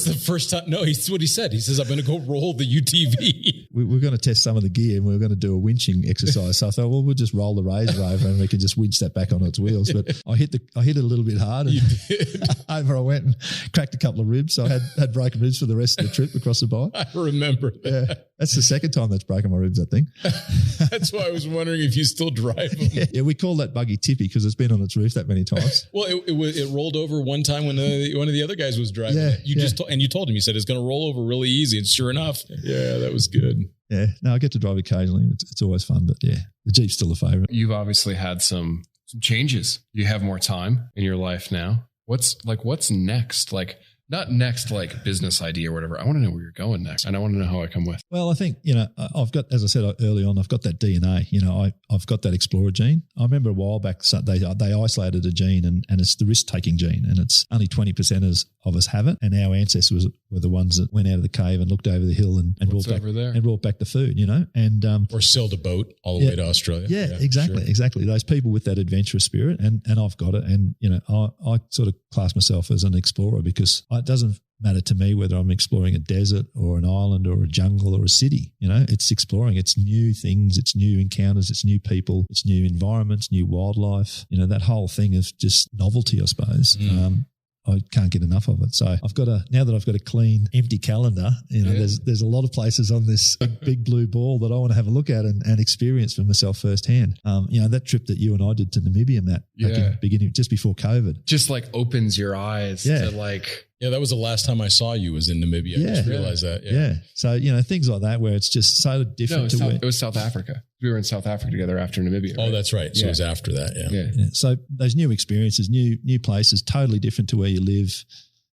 the first time. No, it's what he said. He says, I'm going to go roll the UTV. We were going to test some of the gear and we were going to do a winching exercise. So I thought, well, we'll just roll the razor over and we can just winch that back on its wheels. But I hit it a little bit hard. And you did. Over I went and cracked a couple of ribs. So I had broken ribs for the rest of the trip across the Bight. I remember that. Yeah, that's the second time that's broken my ribs, I think. That's why I was wondering if you still drive them. Yeah, we call that buggy tippy because it's been on its roof that many times. Well, it rolled over one time when one of the other guys was driving it. You told him, you said it's going to roll over really easy. And sure enough, yeah, that was good. Yeah, no, I get to drive occasionally. It's always fun, but yeah, the Jeep's still a favourite. You've obviously had some changes. You have more time in your life now. What's next? Like, not next, like business idea or whatever. I want to know where you're going next, and I want to know how I come with. Well, I think, I've got, as I said early on, I've got that DNA. I've got that explorer gene. I remember a while back, so they isolated a gene, and it's the risk-taking gene, and it's only 20% of us have it. And our ancestors were the ones that went out of the cave and looked over the hill and brought back the food, and or sailed a boat all the way to Australia. Yeah, exactly. Those people with that adventurous spirit, and I've got it. And I sort of class myself as an explorer because it doesn't matter to me whether I'm exploring a desert or an island or a jungle or a city. It's exploring. It's new things. It's new encounters. It's new people. It's new environments, new wildlife. That whole thing is just novelty, I suppose. I can't get enough of it. So now that I've got a clean, empty calendar, there's a lot of places on this big blue ball that I want to have a look at and experience for myself firsthand. That trip that you and I did to Namibia, Matt, back in the beginning, just before COVID. Just like opens your eyes to like... Yeah, that was the last time I saw you was in Namibia. I just realized that. Yeah. So, things like that where it's just so different. It was South Africa. We were in South Africa together after Namibia. Oh, that's right. So it was after that. Yeah. So those new experiences, new places, totally different to where you live,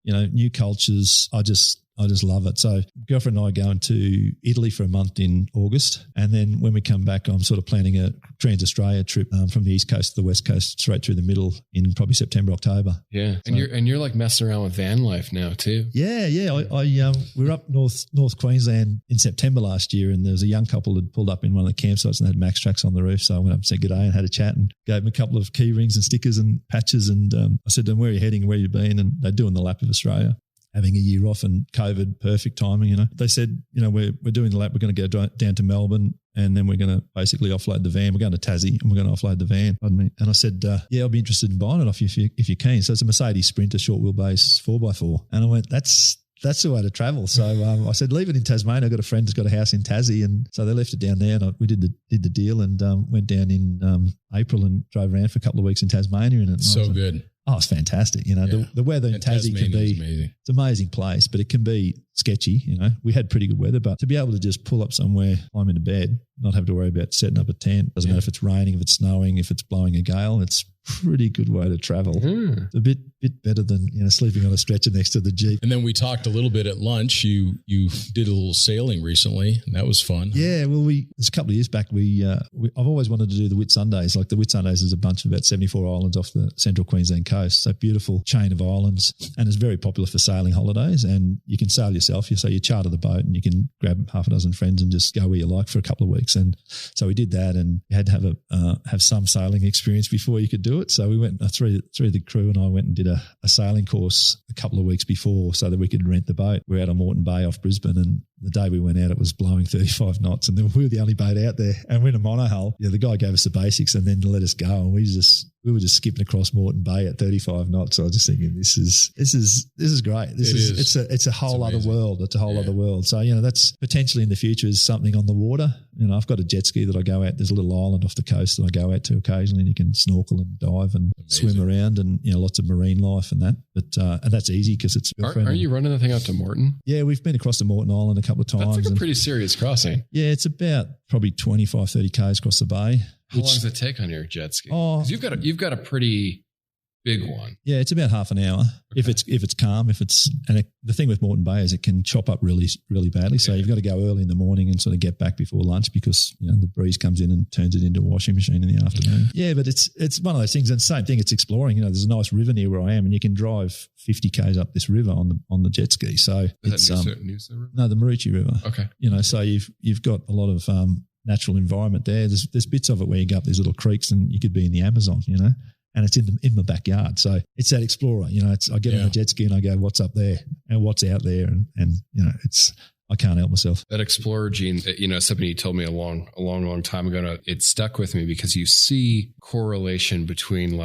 new cultures. I just love it. So girlfriend and I are going to Italy for a month in August. And then when we come back, I'm sort of planning a Trans-Australia trip from the East Coast to the West Coast, straight through the middle in probably September, October. Yeah. So, and you're like messing around with van life now too. Yeah. We were up North Queensland in September last year, and there was a young couple that pulled up in one of the campsites and had Max Tracks on the roof. So I went up and said good day and had a chat and gave them a couple of key rings and stickers and patches. And I said to them, where are you heading and where you been? And they're doing the lap of Australia, having a year off, and COVID, perfect timing, They said, we're doing the lap. We're going to go down to Melbourne, and then we're going to basically offload the van. We're going to Tassie, and we're going to offload the van. Pardon me. And I said, I'll be interested in buying it off you if you're keen. So it's a Mercedes Sprinter short wheelbase 4x4. And I went, that's the way to travel. So I said, leave it in Tasmania. I've got a friend who's got a house in Tassie. And so they left it down there, and we did the deal and went down in April and drove around for a couple of weeks in Tasmania. And so good. Oh, it's fantastic. The weather in Tassie can be amazing. It's an amazing place, but it can be sketchy. We had pretty good weather, but to be able to just pull up somewhere, climb into bed, not have to worry about setting up a tent. Doesn't matter if it's raining, if it's snowing, if it's blowing a gale. It's pretty good way to travel. It's a bit better than sleeping on a stretcher next to the Jeep. And then we talked a little bit at lunch. You did a little sailing recently, and that was fun. Yeah, well, it's a couple of years back. I've always wanted to do the Whitsundays. Like the Whitsundays is a bunch of about 74 islands off the central Queensland coast. So beautiful chain of islands, and it's very popular for sailing holidays. And you can sail yourself. So you charter the boat, and you can grab half a dozen friends and just go where you like for a couple of weeks. And so we did that, and you had to have some sailing experience before you could do it. So we went three of the crew and I went and did a sailing course a couple of weeks before so that we could rent the boat. We were out on Moreton Bay off Brisbane, and the day we went out, it was blowing 35 knots, and we were the only boat out there. And we're in a monohull. Yeah, the guy gave us the basics and then let us go, and we were just skipping across Moreton Bay at 35 knots. So I was just thinking, this is great. It's a whole other world. It's a whole other world. So that's potentially in the future is something on the water. I've got a jet ski that I go out. There's a little island off the coast that I go out to occasionally, and you can snorkel and dive and swim around, and lots of marine life and that. But and that's easy because it's. Are you running the thing out to Morton? Yeah, we've been across the Morton Island a couple of times. That's like a pretty serious crossing. Yeah, it's about probably 25, 30 k's across the bay. How long does it take on your jet ski? Oh, you've got a pretty big one. Yeah, it's about half an hour if it's calm. The thing with Moreton Bay is it can chop up really, really badly. So you've got to go early in the morning and sort of get back before lunch because the breeze comes in and turns it into a washing machine in the afternoon. Yeah, but it's one of those things. And same thing, it's exploring. There's a nice river near where I am, and you can drive 50 k's up this river on the jet ski. So is that Noosa River? No, the Maroochy River. Okay. So you've got a lot of natural environment there. There's bits of it where you go up these little creeks and you could be in the Amazon. And it's in my backyard. So it's that explorer, I get on the jet ski and I go, what's up there and what's out there? And I can't help myself. That explorer gene, something you told me a long time ago, and it stuck with me because you see correlation between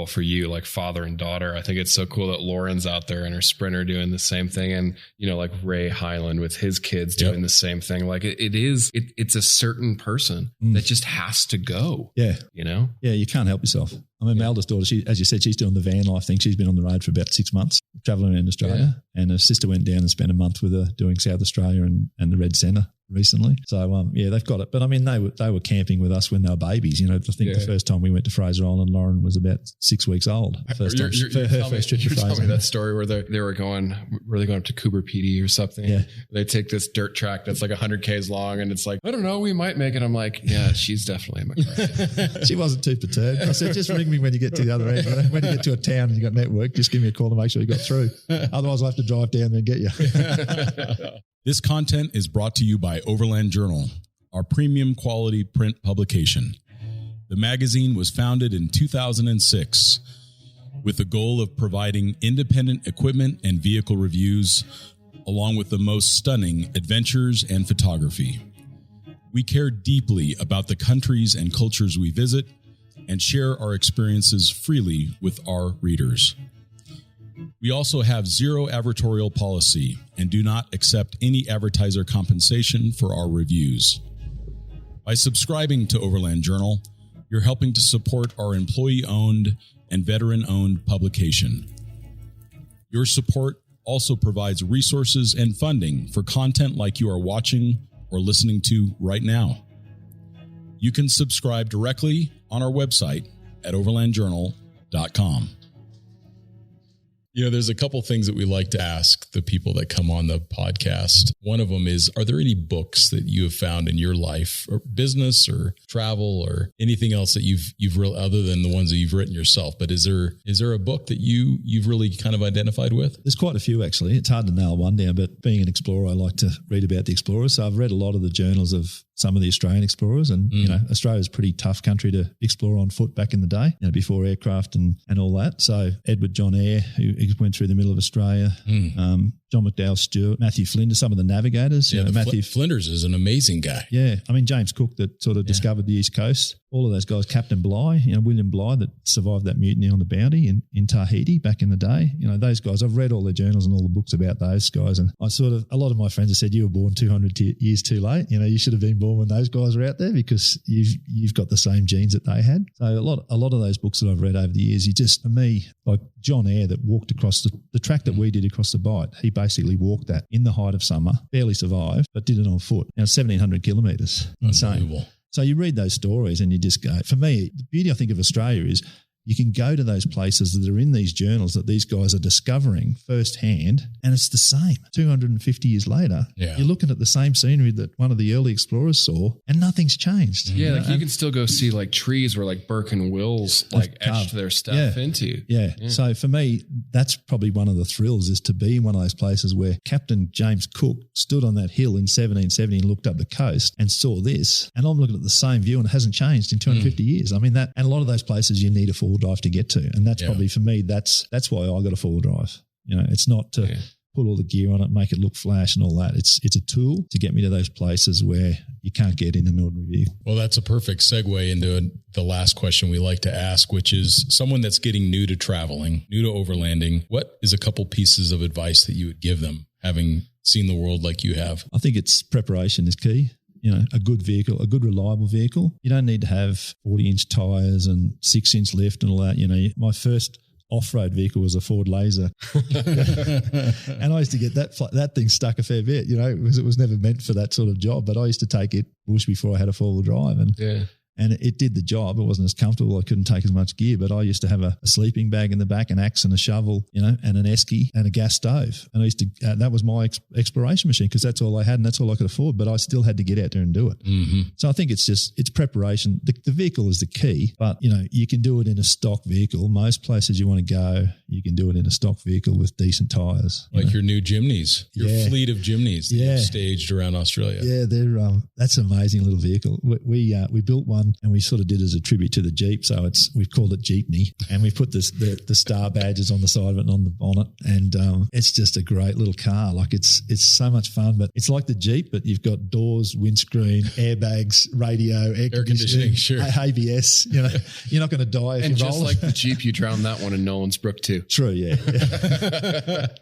for you, like father and daughter. I think it's so cool that Lauren's out there and her sprinter doing the same thing. And, like Ray Highland with his kids doing the same thing. Like it's a certain person that just has to go. Yeah. Yeah. You can't help yourself. I mean, my eldest daughter, as you said, she's doing the van life thing. She's been on the road for about 6 months, traveling around Australia. Yeah. And her sister went down and spent a month with her doing South Australia and the Red Centre recently. So, they've got it. But I mean, they were camping with us when they were babies. I think the first time we went to Fraser Island, Lauren was about 6 weeks old. First trip to Fraser. Tell me that story where they were going up to Coober PD or something. Yeah. They take this dirt track that's like 100 Ks long, and it's like, I don't know, we might make it. I'm like, yeah, she's definitely a McCarthy. She wasn't too perturbed. I said, just ring me when you get to the other end. When you get to a town and you got network, just give me a call to make sure you got through. Otherwise, I'll have to drive down there and get you. This content is brought to you by Overland Journal, our premium quality print publication. The magazine was founded in 2006 with the goal of providing independent equipment and vehicle reviews, along with the most stunning adventures and photography. We care deeply about the countries and cultures we visit and share our experiences freely with our readers. We also have zero advertorial policy and do not accept any advertiser compensation for our reviews. By subscribing to Overland Journal, you're helping to support our employee-owned and veteran-owned publication. Your support also provides resources and funding for content like you are watching or listening to right now. You can subscribe directly on our website at overlandjournal.com. There's a couple things that we like to ask the people that come on the podcast. One of them is, are there any books that you have found in your life or business or travel or anything else that you've really, other than the ones that you've written yourself, but is there a book that you've really kind of identified with? There's quite a few, actually. It's hard to nail one down, but being an explorer, I like to read about the explorers. So I've read a lot of the journals of some of the Australian explorers, and Australia's a pretty tough country to explore on foot back in the day, before aircraft and all that. So Edward John Eyre, who went through the middle of Australia, John McDowell Stewart, Matthew Flinders, some of the navigators. Matthew Flinders is an amazing guy. Yeah, I mean James Cook that sort of discovered the East Coast. All of those guys, Captain Bligh, William Bligh that survived that mutiny on the Bounty in Tahiti back in the day. Those guys. I've read all their journals and all the books about those guys, and a lot of my friends have said you were born 200 years too late. You should have been born when those guys were out there because you've got the same genes that they had. So a lot of those books that I've read over the years, for me, like John Eyre that walked across the track that we did across the Bight, he basically walked that in the height of summer, barely survived, but did it on foot. 1,700 kilometres. Unbelievable. So you read those stories and you just go, for me, the beauty I think of Australia is you can go to those places that are in these journals that these guys are discovering firsthand, and it's the same. 250 years later, you're looking at the same scenery that one of the early explorers saw, and nothing's changed. Yeah, you can still go see trees where Burke and Wills etched their stuff into. Yeah. So for me, that's probably one of the thrills, is to be in one of those places where Captain James Cook stood on that hill in 1770 and looked up the coast and saw this, and I'm looking at the same view and it hasn't changed in 250 years. I mean, that, and a lot of those places you need a four-wheel drive to get to, and that's probably for me, that's why I got a four-wheel drive. It's not to put all the gear on it, make it look flash and all that. It's a tool to get me to those places where you can't get in an ordinary vehicle. Well, that's a perfect segue into the last question we like to ask, which is someone that's getting new to traveling, new to overlanding. What is a couple pieces of advice that you would give them, having seen the world like you have? I think it's preparation is key. A good vehicle, a good reliable vehicle. You don't need to have 40-inch tyres and 6-inch lift and all that. My first off-road vehicle was a Ford Laser. And I used to get that thing stuck a fair bit, because it was never meant for that sort of job. But I used to take it bush before I had a four-wheel drive. And and it did the job. It wasn't as comfortable. I couldn't take as much gear, but I used to have a sleeping bag in the back, an axe and a shovel, and an esky and a gas stove. And I used to, that was my exploration machine because that's all I had and that's all I could afford, but I still had to get out there and do it. Mm-hmm. So I think it's preparation. The vehicle is the key, but you can do it in a stock vehicle. Most places you want to go, you can do it in a stock vehicle with decent tires. Like your new Jimneys, your fleet of Jimneys that you've staged around Australia. Yeah, they're that's an amazing little vehicle. We built one and we sort of did it as a tribute to the Jeep. So we've called it Jeepney, and we put the star badges on the side of it and on the bonnet, and it's just a great little car. Like it's so much fun, but it's like the Jeep, but you've got doors, windscreen, airbags, radio, air conditioning, sure, ABS. You're not going to die if and you just roll. Like the Jeep, you drowned that one in Nolan's Brook too. True, yeah.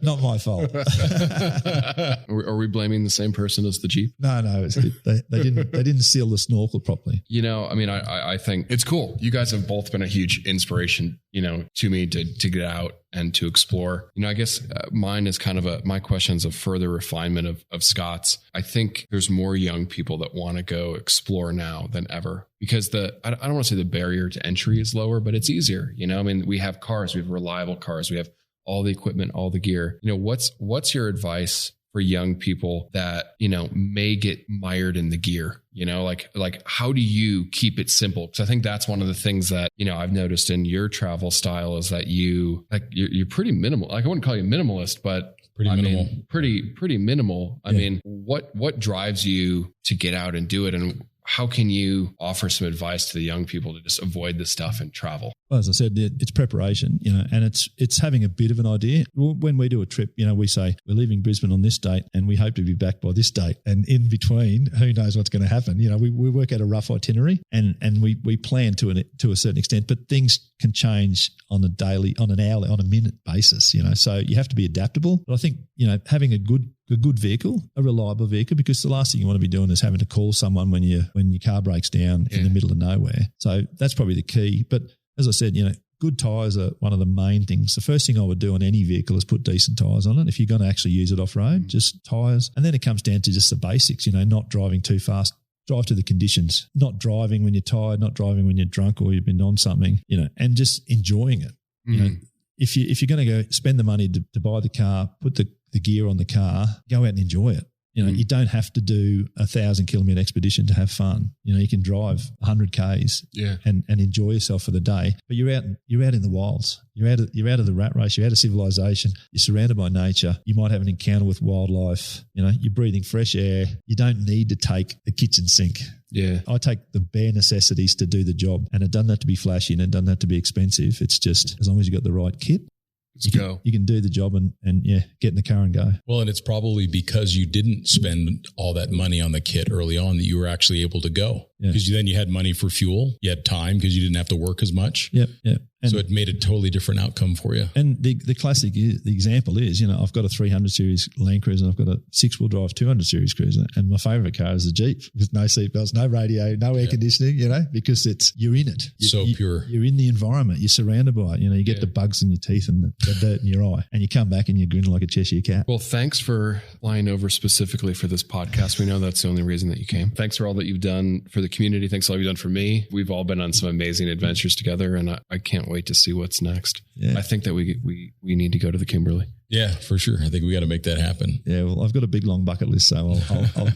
Not my fault. Are we blaming the same person as the Jeep? No, they didn't seal the snorkel properly. I think it's cool. You guys have both been a huge inspiration, to me to get out and to explore. I guess mine is kind of my question is a further refinement of Scott's. I think there's more young people that want to go explore now than ever because I don't want to say the barrier to entry is lower, but it's easier. We have cars, we have reliable cars, we have all the equipment, all the gear. What's your advice for young people that, may get mired in the gear, like how do you keep it simple? Because I think that's one of the things that, I've noticed in your travel style is that you're pretty minimal. Like I wouldn't call you minimalist, but pretty minimal. Pretty minimal. Yeah. What drives you to get out and do it? And how can you offer some advice to the young people to just avoid this stuff and travel? Well, as I said, it's preparation, and it's having a bit of an idea. When we do a trip, we say we're leaving Brisbane on this date and we hope to be back by this date. And in between, who knows what's going to happen? We work out a rough itinerary and we plan to a certain extent, but things can change on a daily, on an hourly, on a minute basis, So you have to be adaptable. But I think, having a good vehicle, a reliable vehicle, because the last thing you want to be doing is having to call someone when your car breaks down in the middle of nowhere. So that's probably the key. But as I said, good tyres are one of the main things. The first thing I would do on any vehicle is put decent tyres on it. If you're going to actually use it off-road, just tyres. And then it comes down to just the basics, not driving too fast. Drive to the conditions, not driving when you're tired, not driving when you're drunk or you've been on something, and just enjoying it. If you're going to go spend the money to buy the car, put the gear on the car, go out and enjoy it. You don't have to do 1,000-kilometre expedition to have fun. You can drive 100 Ks and enjoy yourself for the day. But you're out in the wilds. You're out of the rat race. You're out of civilization. You're surrounded by nature. You might have an encounter with wildlife. You're breathing fresh air. You don't need to take the kitchen sink. Yeah. I take the bare necessities to do the job, and it doesn't have to be flashy and it doesn't have to be expensive. It's just as long as you got the right kit. You can do the job and get in the car and go. Well, and it's probably because you didn't spend all that money on the kit early on that you were actually able to go. Because then you had money for fuel, you had time because you didn't have to work as much. Yep. So it made a totally different outcome for you. And the classic example is, I've got a 300 series Land Cruiser and I've got a 6-wheel drive 200 series Cruiser, and my favourite car is the Jeep with no seatbelts, no radio, no air conditioning, because you're in it. Pure. You're in the environment. You're surrounded by it. You get the bugs in your teeth and the dirt in your eye, and you come back and you're grinning like a Cheshire cat. Well, thanks for flying over specifically for this podcast. We know that's the only reason that you came. Thanks for all that you've done for the community. Thanks for all you've done for me. We've all been on some amazing adventures together, and I can't wait to see what's next. I think that we need to go to the Kimberley. Yeah, for sure. I think we got to make that happen. Yeah, well, I've got a big long bucket list, so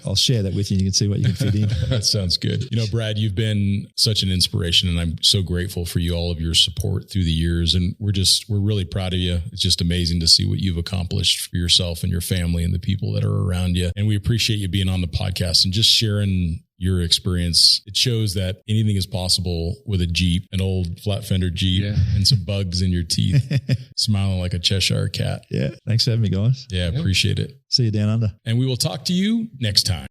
I'll share that with you and you can see what you can fit in. That sounds good. Brad, you've been such an inspiration, and I'm so grateful for all of your support through the years. And we're really proud of you. It's just amazing to see what you've accomplished for yourself and your family and the people that are around you. And we appreciate you being on the podcast and just sharing your experience. It shows that anything is possible with a Jeep, an old flat fender Jeep, and some bugs in your teeth, smiling like a Cheshire cat. Yeah. Thanks for having me, guys. Yeah, appreciate it. See you down under. And we will talk to you next time.